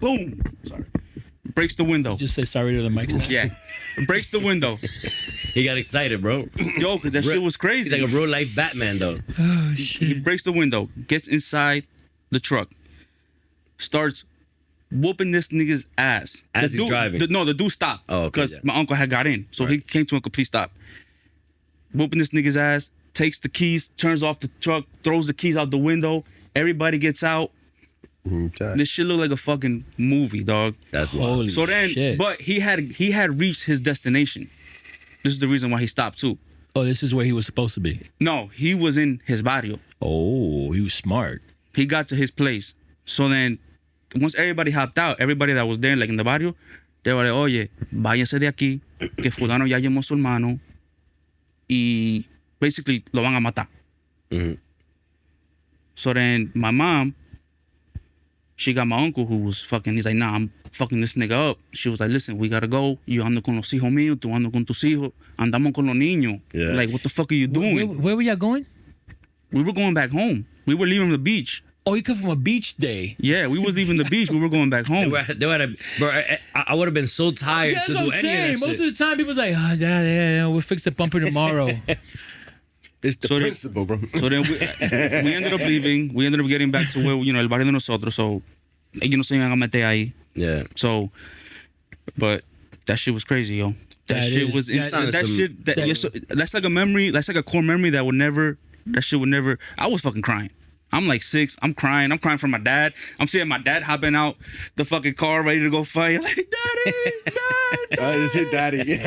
[SPEAKER 3] boom. Sorry, breaks the window.
[SPEAKER 1] Just say sorry to the mic.
[SPEAKER 3] Yeah, breaks the window.
[SPEAKER 2] He got excited, bro.
[SPEAKER 3] Yo, because that shit was crazy.
[SPEAKER 2] He's like a real life Batman, though.
[SPEAKER 1] Oh
[SPEAKER 3] He
[SPEAKER 1] shit.
[SPEAKER 3] breaks the window, gets inside the truck, starts whooping this nigga's ass.
[SPEAKER 2] As he's driving?
[SPEAKER 3] The dude stopped.
[SPEAKER 2] Oh, okay,
[SPEAKER 3] Because
[SPEAKER 2] yeah.
[SPEAKER 3] my uncle had got in. So he came to a complete stop. Whooping this nigga's ass, takes the keys, turns off the truck, throws the keys out the window. Everybody gets out. This shit looked like a fucking movie, dog.
[SPEAKER 2] That's wild.
[SPEAKER 1] Holy
[SPEAKER 3] So then,
[SPEAKER 1] shit.
[SPEAKER 3] but he had reached his destination. This is the reason why he stopped too.
[SPEAKER 1] Oh, this is where he was supposed to be.
[SPEAKER 3] No, he was in his barrio.
[SPEAKER 1] Oh, he was smart.
[SPEAKER 3] He got to his place. So then, once everybody hopped out, everybody that was there, like in the barrio, they were like, oye, váyanse de aquí, que fulano ya llamó a su hermano, y basically lo van a matar.
[SPEAKER 2] Mhm.
[SPEAKER 3] So then, my mom, she got my uncle who was fucking, he's like, nah, I'm fucking this nigga up. She was like, listen, we gotta go. Yo ando con los hijos míos, tú ando con tus hijos, andamos con los niños.
[SPEAKER 2] Yeah.
[SPEAKER 3] Like, what the fuck are you doing?
[SPEAKER 1] Where were y'all going?
[SPEAKER 3] We were going back home. We were leaving the beach.
[SPEAKER 1] Oh, you come from a beach day.
[SPEAKER 3] Yeah, we was leaving the beach. We were going back home.
[SPEAKER 2] They were bro, I would have been so tired
[SPEAKER 1] Yeah, that's
[SPEAKER 2] to
[SPEAKER 1] what
[SPEAKER 2] do
[SPEAKER 1] I'm
[SPEAKER 2] any
[SPEAKER 1] saying.
[SPEAKER 2] of that
[SPEAKER 1] Most
[SPEAKER 2] shit.
[SPEAKER 1] of the time, people's like, oh, yeah, we'll fix the bumper tomorrow.
[SPEAKER 4] It's the
[SPEAKER 3] So then-
[SPEAKER 4] principle, bro.
[SPEAKER 3] So then we ended up leaving. We ended up getting back to where, el barrio de nosotros. So, ellos no se iban a meter ahí.
[SPEAKER 2] Yeah.
[SPEAKER 3] So, but that shit was crazy, yo. That shit was insane.
[SPEAKER 2] sounded
[SPEAKER 3] That's like a memory. That's like a core memory that shit would never. I was fucking crying. I'm like 6. I'm crying. I'm crying for my dad. I'm seeing my dad hopping out the fucking car ready to go fight. Like, Daddy, Dad.
[SPEAKER 4] I just hit daddy.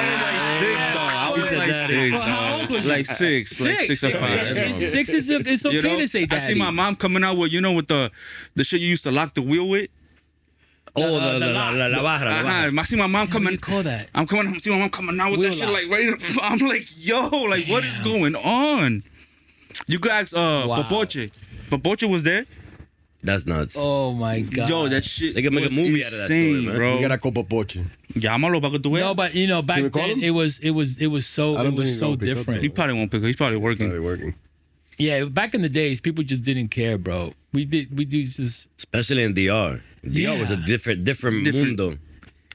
[SPEAKER 3] I was like 6,
[SPEAKER 1] Well, how old was you?
[SPEAKER 3] Like 6. Like 6 or 5.
[SPEAKER 1] Six is it's okay
[SPEAKER 3] You know,
[SPEAKER 1] to say
[SPEAKER 3] I
[SPEAKER 1] daddy.
[SPEAKER 3] see my mom coming out with, with the shit you used to lock the wheel with.
[SPEAKER 2] Oh,
[SPEAKER 1] the
[SPEAKER 2] la barra.
[SPEAKER 3] I see my mom
[SPEAKER 1] What do
[SPEAKER 3] coming.
[SPEAKER 1] you call that?
[SPEAKER 3] I'm coming. I see my mom coming out with
[SPEAKER 1] Wheel
[SPEAKER 3] that shit,
[SPEAKER 1] lock.
[SPEAKER 3] like ready to. I'm like, yo, like what is going on? You could ask Popoche. Popoche was there.
[SPEAKER 2] That's nuts.
[SPEAKER 1] Oh my god.
[SPEAKER 3] Yo, that shit.
[SPEAKER 2] They could make a
[SPEAKER 3] was
[SPEAKER 2] movie out of that story,
[SPEAKER 3] insane,
[SPEAKER 2] man.
[SPEAKER 3] bro.
[SPEAKER 4] We got a copo poche.
[SPEAKER 3] Llámalo para que tú veas.
[SPEAKER 1] No, but back
[SPEAKER 4] Can we call
[SPEAKER 1] then
[SPEAKER 4] him?
[SPEAKER 1] it was so
[SPEAKER 4] I don't
[SPEAKER 1] it was
[SPEAKER 4] think
[SPEAKER 1] so
[SPEAKER 4] he'll pick up,
[SPEAKER 1] different.
[SPEAKER 3] He probably won't pick up. He's probably working.
[SPEAKER 4] Probably working.
[SPEAKER 1] Yeah, back in the days, people just didn't care, bro. We do just
[SPEAKER 2] Especially in DR. DR was a different mundo.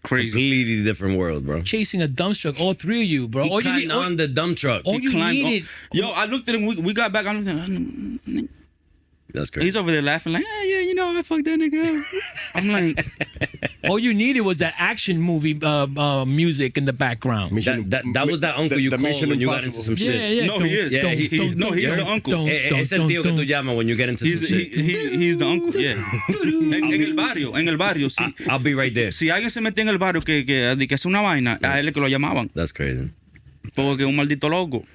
[SPEAKER 3] Crazy.
[SPEAKER 2] Completely different world, bro.
[SPEAKER 1] chasing a dump truck. All three of you, bro.
[SPEAKER 2] He
[SPEAKER 1] All you
[SPEAKER 2] climbed
[SPEAKER 1] need,
[SPEAKER 2] on the dump truck.
[SPEAKER 1] all you
[SPEAKER 3] Climbed
[SPEAKER 1] needed.
[SPEAKER 3] Yo, I looked at him. We got back. I looked at him.
[SPEAKER 2] That's crazy.
[SPEAKER 3] He's over there laughing like, yeah, I fucked that nigga up. I'm like,
[SPEAKER 1] All you needed was that action movie music in the background.
[SPEAKER 2] That was that uncle you
[SPEAKER 4] the
[SPEAKER 2] called
[SPEAKER 4] Mission
[SPEAKER 2] when you got into
[SPEAKER 4] Impossible.
[SPEAKER 2] some shit.
[SPEAKER 1] Yeah.
[SPEAKER 3] no, he is.
[SPEAKER 2] Yeah,
[SPEAKER 3] he's the uncle.
[SPEAKER 2] Es el tío que tú llamas when you get into some shit.
[SPEAKER 3] He's the uncle, yeah. En el barrio, sí.
[SPEAKER 2] I'll be right there.
[SPEAKER 3] Si alguien se metía en el barrio que hace una vaina, a él es que lo llamaban.
[SPEAKER 2] That's crazy.
[SPEAKER 3] Porque es un maldito loco.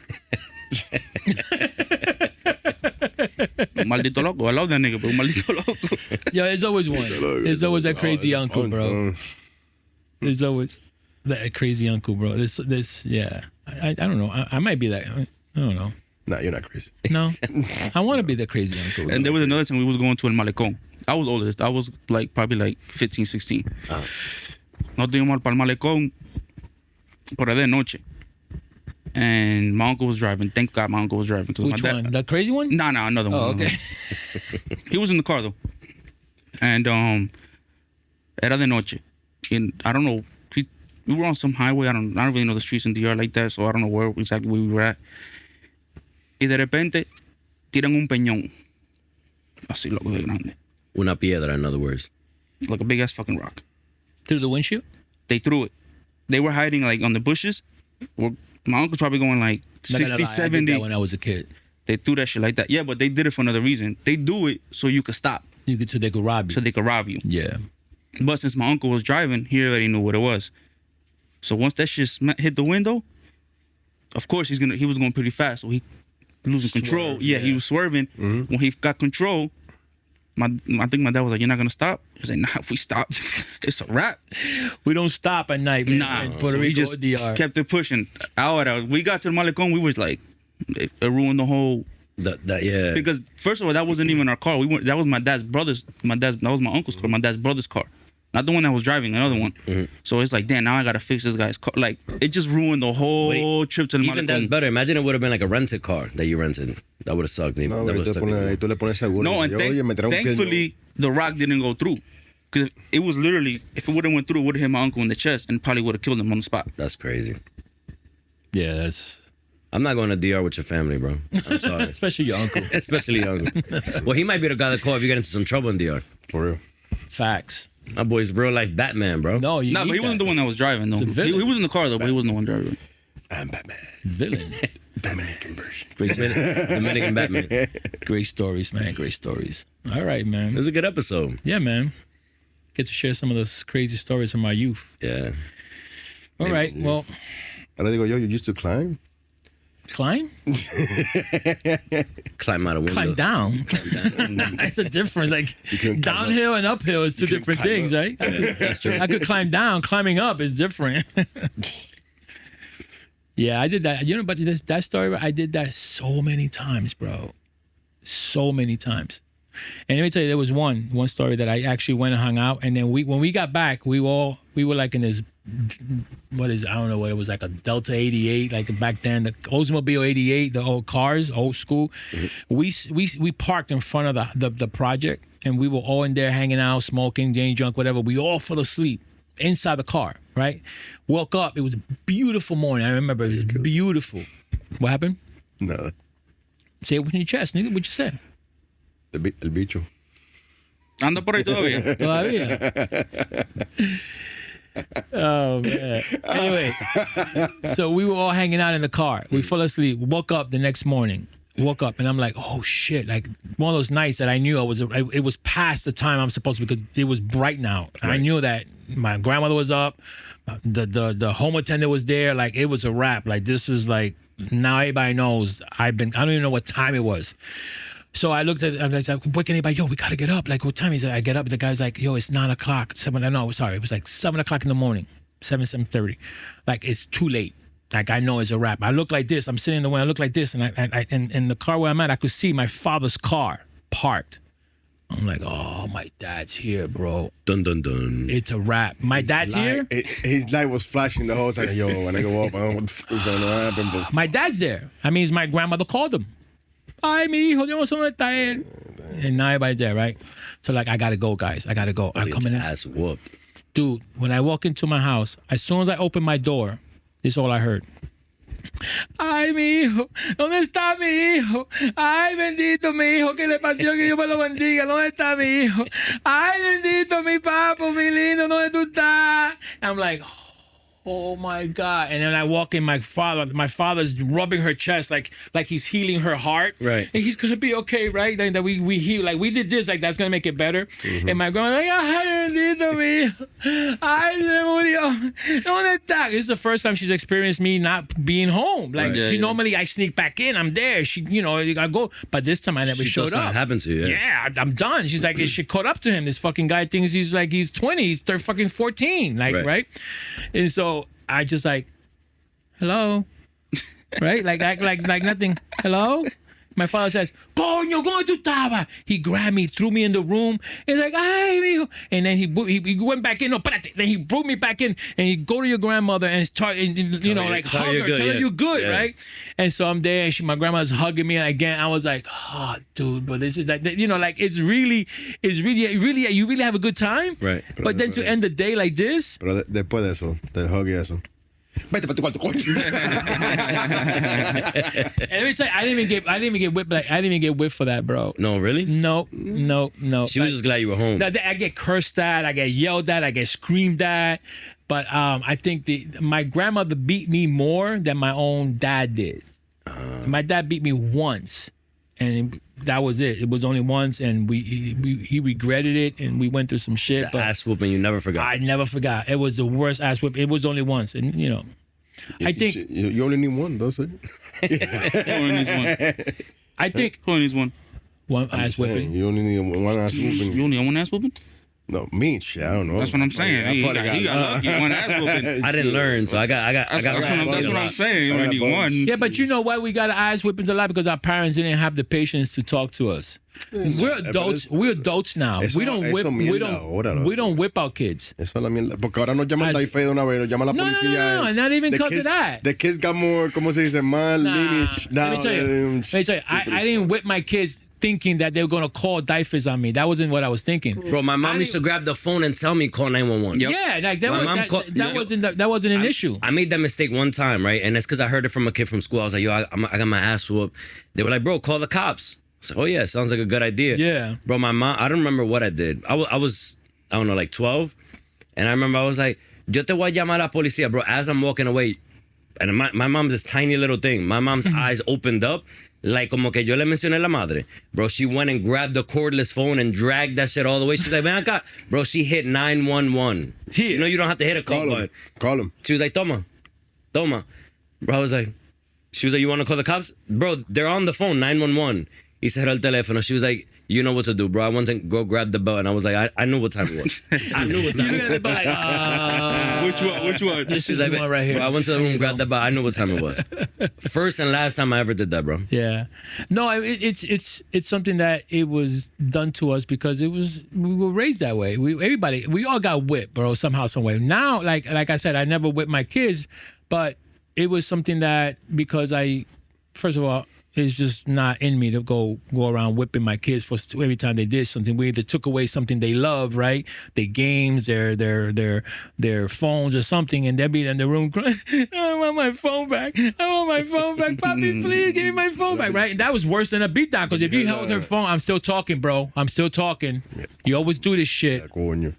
[SPEAKER 3] Un maldito loco. I love that nigga, but un maldito loco.
[SPEAKER 1] Yo, there's always one. There's always that crazy uncle, bro. There's always that crazy uncle, bro. This, yeah. I don't know. I might be that. I don't know.
[SPEAKER 4] Nah, you're not crazy.
[SPEAKER 1] No, I want to be the crazy uncle. Bro.
[SPEAKER 3] And there was another time we was going to El Malecón. I was oldest. I was probably 15, 16. Nosotros íbamos para el Malecón por ahí de noche. And my uncle was driving. Thank God my uncle was driving.
[SPEAKER 1] Which one? The crazy one?
[SPEAKER 3] Nah, another one.
[SPEAKER 1] Oh, okay.
[SPEAKER 3] He was in the car though. And era de noche. And I don't know. We were on some highway. I don't really know the streets in DR like that, so I don't know where exactly we were at. Y de repente tiran un peñón. Así loco de grande.
[SPEAKER 2] Una piedra, in other words.
[SPEAKER 3] Like a big ass fucking rock.
[SPEAKER 1] Through the windshield?
[SPEAKER 3] They threw it. They were hiding like on the bushes. My uncle's probably going like
[SPEAKER 1] Not gonna
[SPEAKER 3] 60,
[SPEAKER 1] lie, I did
[SPEAKER 3] 70.
[SPEAKER 1] that when I was a kid.
[SPEAKER 3] They threw that shit like that. Yeah, but they did it for another reason. They do it so you could stop,
[SPEAKER 1] So they could rob you.
[SPEAKER 3] so they could rob you.
[SPEAKER 1] Yeah.
[SPEAKER 3] But since my uncle was driving, he already knew what it was. So once that shit hit the window, of course he was going pretty fast, so he losing control. Yeah, he was swerving. When he got control, I think my dad was like, "You're not gonna stop." He was like, "Nah, if we stop, it's a wrap."
[SPEAKER 1] We don't stop at night, man.
[SPEAKER 3] Nah,
[SPEAKER 1] in Puerto
[SPEAKER 3] so he
[SPEAKER 1] Rico
[SPEAKER 3] just
[SPEAKER 1] or DR.
[SPEAKER 3] kept it pushing. Ahora, we got to the Malecón, we was like, it ruined the whole
[SPEAKER 2] Yeah.
[SPEAKER 3] Because first of all, that wasn't even our car. That was my dad's brother's. That was my uncle's car. My dad's brother's car, not the one that was driving. Another one. So it's like, damn, now I gotta fix this guy's car. Like, it just ruined the whole trip to the
[SPEAKER 2] Even that's better. Imagine it would have been like a rented car that you rented. That would have sucked.
[SPEAKER 4] No,
[SPEAKER 2] That
[SPEAKER 4] ahí
[SPEAKER 2] would've sucked me.
[SPEAKER 4] tú le pones seguro.
[SPEAKER 3] No, and
[SPEAKER 4] Oye, me trae un pie,
[SPEAKER 3] thankfully the rock didn't go through. Because it was literally, if it would have went through, it would have hit my uncle in the chest and probably would have killed him on the spot.
[SPEAKER 2] That's crazy.
[SPEAKER 1] Yeah, that's
[SPEAKER 2] I'm not going to DR with your family, bro. I'm sorry.
[SPEAKER 1] especially your uncle.
[SPEAKER 2] Especially your uncle. Well, he might be the guy that call if you get into some trouble in DR.
[SPEAKER 4] For real.
[SPEAKER 1] Facts.
[SPEAKER 2] My boy's real life Batman, bro.
[SPEAKER 1] No, you
[SPEAKER 3] Nah, but
[SPEAKER 1] need
[SPEAKER 3] he wasn't
[SPEAKER 1] that.
[SPEAKER 3] the one that was driving, though.
[SPEAKER 1] He's a villain.
[SPEAKER 3] He was in the car, though, but he wasn't the one driving.
[SPEAKER 4] I'm Batman.
[SPEAKER 1] Villain.
[SPEAKER 4] Dominican version.
[SPEAKER 1] Great,
[SPEAKER 2] Dominican Batman.
[SPEAKER 1] great stories, man. Great stories. All right,
[SPEAKER 2] It
[SPEAKER 1] man.
[SPEAKER 2] was a good episode.
[SPEAKER 1] Yeah, man. Get to share some of those crazy stories from my youth.
[SPEAKER 2] Yeah.
[SPEAKER 1] All right. Well,
[SPEAKER 4] Ahora digo yo, you used to climb?
[SPEAKER 1] climb?
[SPEAKER 2] Climb out a window.
[SPEAKER 1] Climb down. That's a difference. Like
[SPEAKER 4] couldn't climb
[SPEAKER 1] downhill and uphill is two
[SPEAKER 4] couldn't
[SPEAKER 1] different
[SPEAKER 4] climb
[SPEAKER 1] things,
[SPEAKER 4] up.
[SPEAKER 1] right? That's true. I could climb down. Climbing up is different. Yeah, I did that. You know, but that story, I did that so many times, bro. So many times. And let me tell you, there was one story that I actually went and hung out, and then when we got back, we were like in this, I don't know what it was, like a Delta 88, like back then, the Oldsmobile 88, the old cars, old school. We parked in front of the project, and we were all in there hanging out, smoking, getting drunk, whatever. We all fell asleep inside the car, right? Woke up, it was a beautiful morning. I remember it was beautiful. What happened?
[SPEAKER 4] Nada.
[SPEAKER 1] Say it with your chest, nigga. What you said?
[SPEAKER 4] El bicho.
[SPEAKER 3] Anda por ahí todavía.
[SPEAKER 1] Todavía. Oh man. Anyway, so we were all hanging out in the car. We fell asleep. Woke up the next morning. Woke up and I'm like, oh shit! Like one of those nights that I knew it was past the time I'm supposed to, because it was bright now. Right. I knew that my grandmother was up. The home attendant was there. Like it was a wrap. Like this was like, now everybody knows I don't even know what time it was. So I looked at, I was like, waking anybody, yo, we gotta get up. Like, what time is it? I get up, the guy's like, yo, it's 9 o'clock. It was like 7 o'clock in the morning, 7:30. Like, it's too late. Like, I know it's a wrap. I look like this, I'm sitting in the way, I look like this, and I in the car where I'm at, I could see my father's car parked. I'm like, oh, my dad's here, bro.
[SPEAKER 2] Dun, dun, dun.
[SPEAKER 1] It's a wrap. My dad's here?
[SPEAKER 4] His light was flashing the whole time. Yo, when I go up, I don't know what the fuck is going to happen. But
[SPEAKER 1] My dad's there. That means my grandmother called him. Ay, mi hijo, yo no sé dónde está él. And now everybody's there, right? So, like, I gotta go, guys. I gotta go. I'm coming in.
[SPEAKER 2] Ass whooped.
[SPEAKER 1] Dude, when I walk into my house, as soon as I open my door, this is all I heard. Ay, mi hijo, ¿dónde está mi hijo? Ay, bendito mi hijo, ¿qué le pasó? Que Dios me lo bendiga. ¿Dónde está mi hijo? Ay, bendito mi papo, mi lindo, ¿dónde tú estás? And I'm like, oh my God. And then I walk in, my father's rubbing her chest like he's healing her heart.
[SPEAKER 2] Right.
[SPEAKER 1] And he's gonna be okay, right? Like that we heal, like we did this, like that's gonna make it better. And my grandma's like, ay, bendito mi hijo. Ay, se murió. ¿Dónde está? This is the first time she's experienced me not being home. Like normally I sneak back in, I'm there. She, I go, but this time I never showed up.
[SPEAKER 2] Happened to you.
[SPEAKER 1] Yeah, I'm done. She's like, she caught up to him. This fucking guy thinks he's 20. He's fucking 14. Like, right? And so I just like, hello, right? Like act like nothing. Hello. My father says, "Coño, ¿cómo tú estabas?" He grabbed me, threw me in the room. He's like, "Ay, mijo," and then he went back in. No, espérate. Then he brought me back in, and he go to your grandmother and start, hug her, tell her you're good, right? And so I'm there, and my grandma's hugging me, and again I was like, "Oh, dude, but this is like, like it's really, you really have a good time,
[SPEAKER 2] right?"
[SPEAKER 1] But then to end the day like this.
[SPEAKER 4] Pero después de eso, del hug y eso. Vete para tu cuarto, coño.
[SPEAKER 1] And let me tell you, I didn't even get whipped. Like, I didn't even get whipped for that, bro.
[SPEAKER 2] No, really?
[SPEAKER 1] No.
[SPEAKER 2] She was just glad you were home.
[SPEAKER 1] I get cursed at, I get yelled at, I get screamed at. But I think my grandmother beat me more than my own dad did. My dad beat me once, and that was it. It was only once, and he regretted it, and we went through some shit.
[SPEAKER 2] But ass whooping you never forgot.
[SPEAKER 1] I never forgot. It was the worst ass whip. It was only once, and I think
[SPEAKER 4] you only need one, does it?
[SPEAKER 3] Who only needs one?
[SPEAKER 1] I think
[SPEAKER 3] Who only needs one?
[SPEAKER 1] One ass whipping.
[SPEAKER 4] You only need one ass whooping.
[SPEAKER 3] You only have one ass whooping?
[SPEAKER 4] No, me, shit, I don't know.
[SPEAKER 3] That's what I'm saying.
[SPEAKER 4] I
[SPEAKER 3] He
[SPEAKER 4] probably
[SPEAKER 3] got lucky. One ass whooping.
[SPEAKER 2] I didn't learn, so I got.
[SPEAKER 3] That's what I'm saying. When he
[SPEAKER 4] bugs.
[SPEAKER 3] won.
[SPEAKER 1] Yeah, but you know why we got ass whippings a lot? Because our parents didn't have the patience to talk to us. We're adults. We're adults now.
[SPEAKER 4] Eso-
[SPEAKER 1] We don't
[SPEAKER 4] eso
[SPEAKER 1] whip.
[SPEAKER 4] mierda ahora, loco.
[SPEAKER 1] We don't whip our kids.
[SPEAKER 4] Eso es la mierda. Porque ahora nos llaman
[SPEAKER 1] As-
[SPEAKER 4] Daife de una vez, nos llama la
[SPEAKER 1] No, no,
[SPEAKER 4] policía.
[SPEAKER 1] no, not even
[SPEAKER 4] The
[SPEAKER 1] because of
[SPEAKER 4] kids-
[SPEAKER 1] that.
[SPEAKER 4] The kids got more, ¿cómo se dice? Más lineage.
[SPEAKER 1] Let me tell you. I didn't whip my kids thinking that they were gonna call diapers on me. That wasn't what I was thinking.
[SPEAKER 2] Bro, my mom used to grab the phone and tell me call 911.
[SPEAKER 1] Yeah, like that,
[SPEAKER 2] My
[SPEAKER 1] was,
[SPEAKER 2] mom
[SPEAKER 1] that,
[SPEAKER 2] called-
[SPEAKER 1] that
[SPEAKER 2] Yo-
[SPEAKER 1] wasn't that wasn't an issue.
[SPEAKER 2] I made that mistake one time, right? And it's because I heard it from a kid from school. I was like, yo, I got my ass whooped. They were like, bro, call the cops. I was like, oh, yeah, sounds like a good idea.
[SPEAKER 1] Yeah.
[SPEAKER 2] Bro, my mom, I don't remember what I did. I was, I don't know, like 12. And I remember I was like, yo te voy a llamar a la policía, bro. As I'm walking away, and my mom's this tiny little thing. My mom's eyes opened up. Like, como que yo le mencioné la madre. Bro, she went and grabbed the cordless phone and dragged that shit all the way. She's like, ven acá. Bro, she hit 911. You know, you don't have to hit a call
[SPEAKER 4] Call him.
[SPEAKER 2] button.
[SPEAKER 4] Call him.
[SPEAKER 2] She was like, toma. Bro, I was like, she was like, you want to call the cops? Bro, they're on the phone, 911. He said el teléfono. She was like, you know what to do, bro. I went to go grab the bell, and I was like, I knew what time it was. I knew what time
[SPEAKER 1] You're
[SPEAKER 2] it
[SPEAKER 1] gonna
[SPEAKER 2] was.
[SPEAKER 1] be like,
[SPEAKER 3] Which one?
[SPEAKER 1] This
[SPEAKER 2] She's
[SPEAKER 1] is
[SPEAKER 2] like,
[SPEAKER 1] the one right here.
[SPEAKER 2] Bro, I went to the room, grabbed the bell. I knew what time it was. First and last time I ever did that, bro.
[SPEAKER 1] Yeah, no, it's something that it was done to us because we were raised that way. We all got whipped, bro, somehow, some way. Now, like I said, I never whipped my kids, but it was something that because first of all, it's just not in me to go around whipping my kids for every time they did something. We either took away something they love, right? Their games, their phones or something, and they'd be in the room crying, I want my phone back. I want my phone back. Papi, please give me my phone back, right? And that was worse than a beatdown because if you held her phone, I'm still talking, bro. I'm still talking. You always do this shit.
[SPEAKER 4] Coño.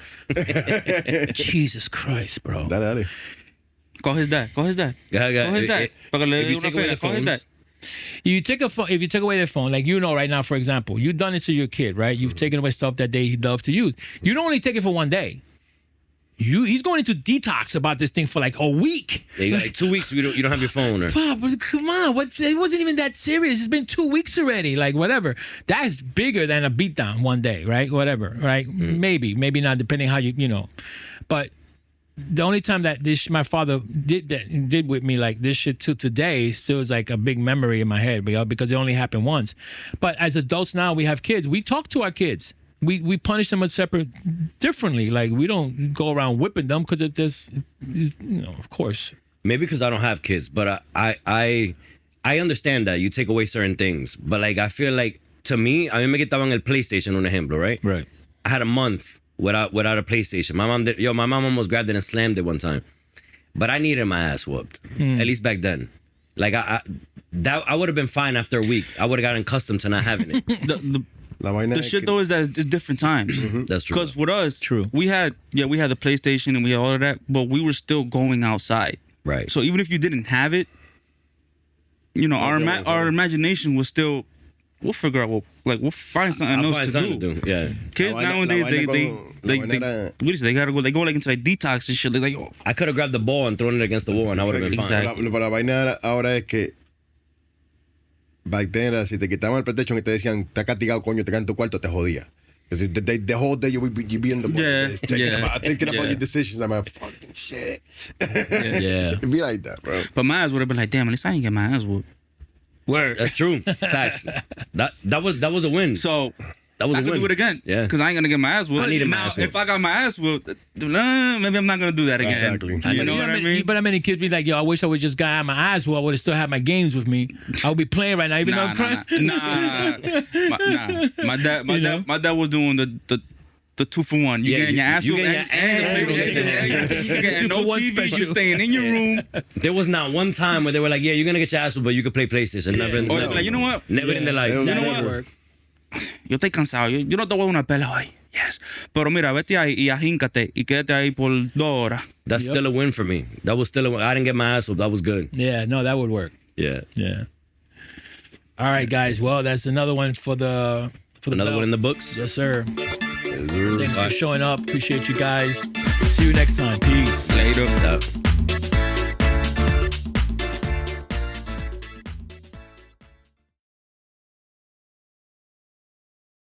[SPEAKER 1] Jesus Christ, bro.
[SPEAKER 4] Dale.
[SPEAKER 3] Coge his dad.
[SPEAKER 2] Yeah,
[SPEAKER 3] Coge his dad. Para que le
[SPEAKER 2] if
[SPEAKER 3] dé
[SPEAKER 2] you
[SPEAKER 3] una
[SPEAKER 2] take away
[SPEAKER 3] pena.
[SPEAKER 2] the
[SPEAKER 3] Coge his dad.
[SPEAKER 2] phones,
[SPEAKER 1] If you take away their phone, like right now, for example, you've done it to your kid, right? You've taken away stuff that he loves to use. You don't only take it for one day. He's going into detox about this thing for like a week.
[SPEAKER 2] yeah, you got like 2 weeks, you don't have your phone. Or
[SPEAKER 1] Pop, come on, it wasn't even that serious. It's been 2 weeks already. Like whatever. That's bigger than a beatdown one day, right? Whatever, right? Maybe not, depending how you know. But the only time that my father did with me like this shit to today still is like a big memory in my head, because it only happened once. But as adults now, we have kids. We talk to our kids. We punish them differently. Like we don't go around whipping them because there's, of course.
[SPEAKER 2] maybe because I don't have kids, but I understand that you take away certain things. But like I feel like to me, a mí me quitaban el PlayStation, un ejemplo, right?
[SPEAKER 1] Right.
[SPEAKER 2] I had a month without a PlayStation. My mom almost grabbed it and slammed it one time. But I needed my ass whooped. At least back then. Like I would have been fine after a week. I would have gotten accustomed to not having it.
[SPEAKER 3] The shit though is that it's different times.
[SPEAKER 2] That's true.
[SPEAKER 3] Because with us,
[SPEAKER 1] True.
[SPEAKER 3] we had the PlayStation and we had all of that, but we were still going outside.
[SPEAKER 2] Right.
[SPEAKER 3] So even if you didn't have it, our imagination was still. We'll figure out we'll find something
[SPEAKER 2] I'll
[SPEAKER 3] else
[SPEAKER 2] find
[SPEAKER 3] to
[SPEAKER 2] something
[SPEAKER 3] do.
[SPEAKER 2] to do. Yeah.
[SPEAKER 3] Kids
[SPEAKER 4] La vaina-
[SPEAKER 3] nowadays
[SPEAKER 4] la vaina
[SPEAKER 3] they
[SPEAKER 4] con- la vaina era-
[SPEAKER 3] what do you say? They go like into like detox and shit. They're like, oh,
[SPEAKER 2] I could have grabbed the ball and thrown it against the wall and I would have been fine.
[SPEAKER 3] Exactly.
[SPEAKER 4] Pero la vaina ahora es que back then era, si te quitaban el PlayStation y te decían, te has castigado, coño, te quedas en tu cuarto, te jodía. The whole day you be in the thinking about your decisions. I'm like, fucking shit.
[SPEAKER 1] Yeah.
[SPEAKER 4] It'd be like that, bro.
[SPEAKER 3] but my ass would have been like, damn, at least I ain't get my ass whooped.
[SPEAKER 1] Word.
[SPEAKER 2] That's true. Facts. That was a win.
[SPEAKER 3] So
[SPEAKER 2] That was
[SPEAKER 3] I
[SPEAKER 2] a
[SPEAKER 3] could
[SPEAKER 2] win.
[SPEAKER 3] do it again.
[SPEAKER 2] Yeah.
[SPEAKER 3] Because I ain't gonna get my ass whooped.
[SPEAKER 2] I needed my
[SPEAKER 3] Now,
[SPEAKER 2] ass whooped.
[SPEAKER 3] if I got my ass whooped, maybe I'm not gonna do that again.
[SPEAKER 4] Exactly.
[SPEAKER 3] You know what I mean?
[SPEAKER 1] But how many kids be like, yo, I wish I would just got my eyes where I would have still had my games with me. I would be playing right now, even though I'm crying.
[SPEAKER 3] My dad was doing the 2-for-1. You
[SPEAKER 2] Yeah,
[SPEAKER 3] getting your ass
[SPEAKER 2] you
[SPEAKER 3] whooped
[SPEAKER 2] getting
[SPEAKER 3] and
[SPEAKER 2] your
[SPEAKER 3] you getting no
[SPEAKER 1] 2-for-1
[SPEAKER 3] TV.
[SPEAKER 1] special.
[SPEAKER 3] You staying in your room.
[SPEAKER 2] There was not one time where they were like, yeah, you're going to get your ass whooped, but you could play PlayStation. Never,
[SPEAKER 3] Or
[SPEAKER 2] never.
[SPEAKER 3] like, you know what?
[SPEAKER 2] Never in the life.
[SPEAKER 4] You
[SPEAKER 3] know
[SPEAKER 2] Never.
[SPEAKER 3] what? Yo estoy cansado. Yo no te voy a una pelea hoy. Yes. Pero mira, vete ahí y ahíncate y quédate ahí por 2 horas.
[SPEAKER 2] That's still a win for me. That was still a win. I didn't get my ass whooped. That was good.
[SPEAKER 1] Yeah, no, that would work.
[SPEAKER 2] Yeah.
[SPEAKER 1] Yeah. All right, guys. Well, that's another one for the
[SPEAKER 2] Another
[SPEAKER 1] belt.
[SPEAKER 2] one in the books.
[SPEAKER 1] Yes, sir. Thanks for showing up. Appreciate you guys. See you next time. Peace.
[SPEAKER 3] Later.
[SPEAKER 2] Yeah.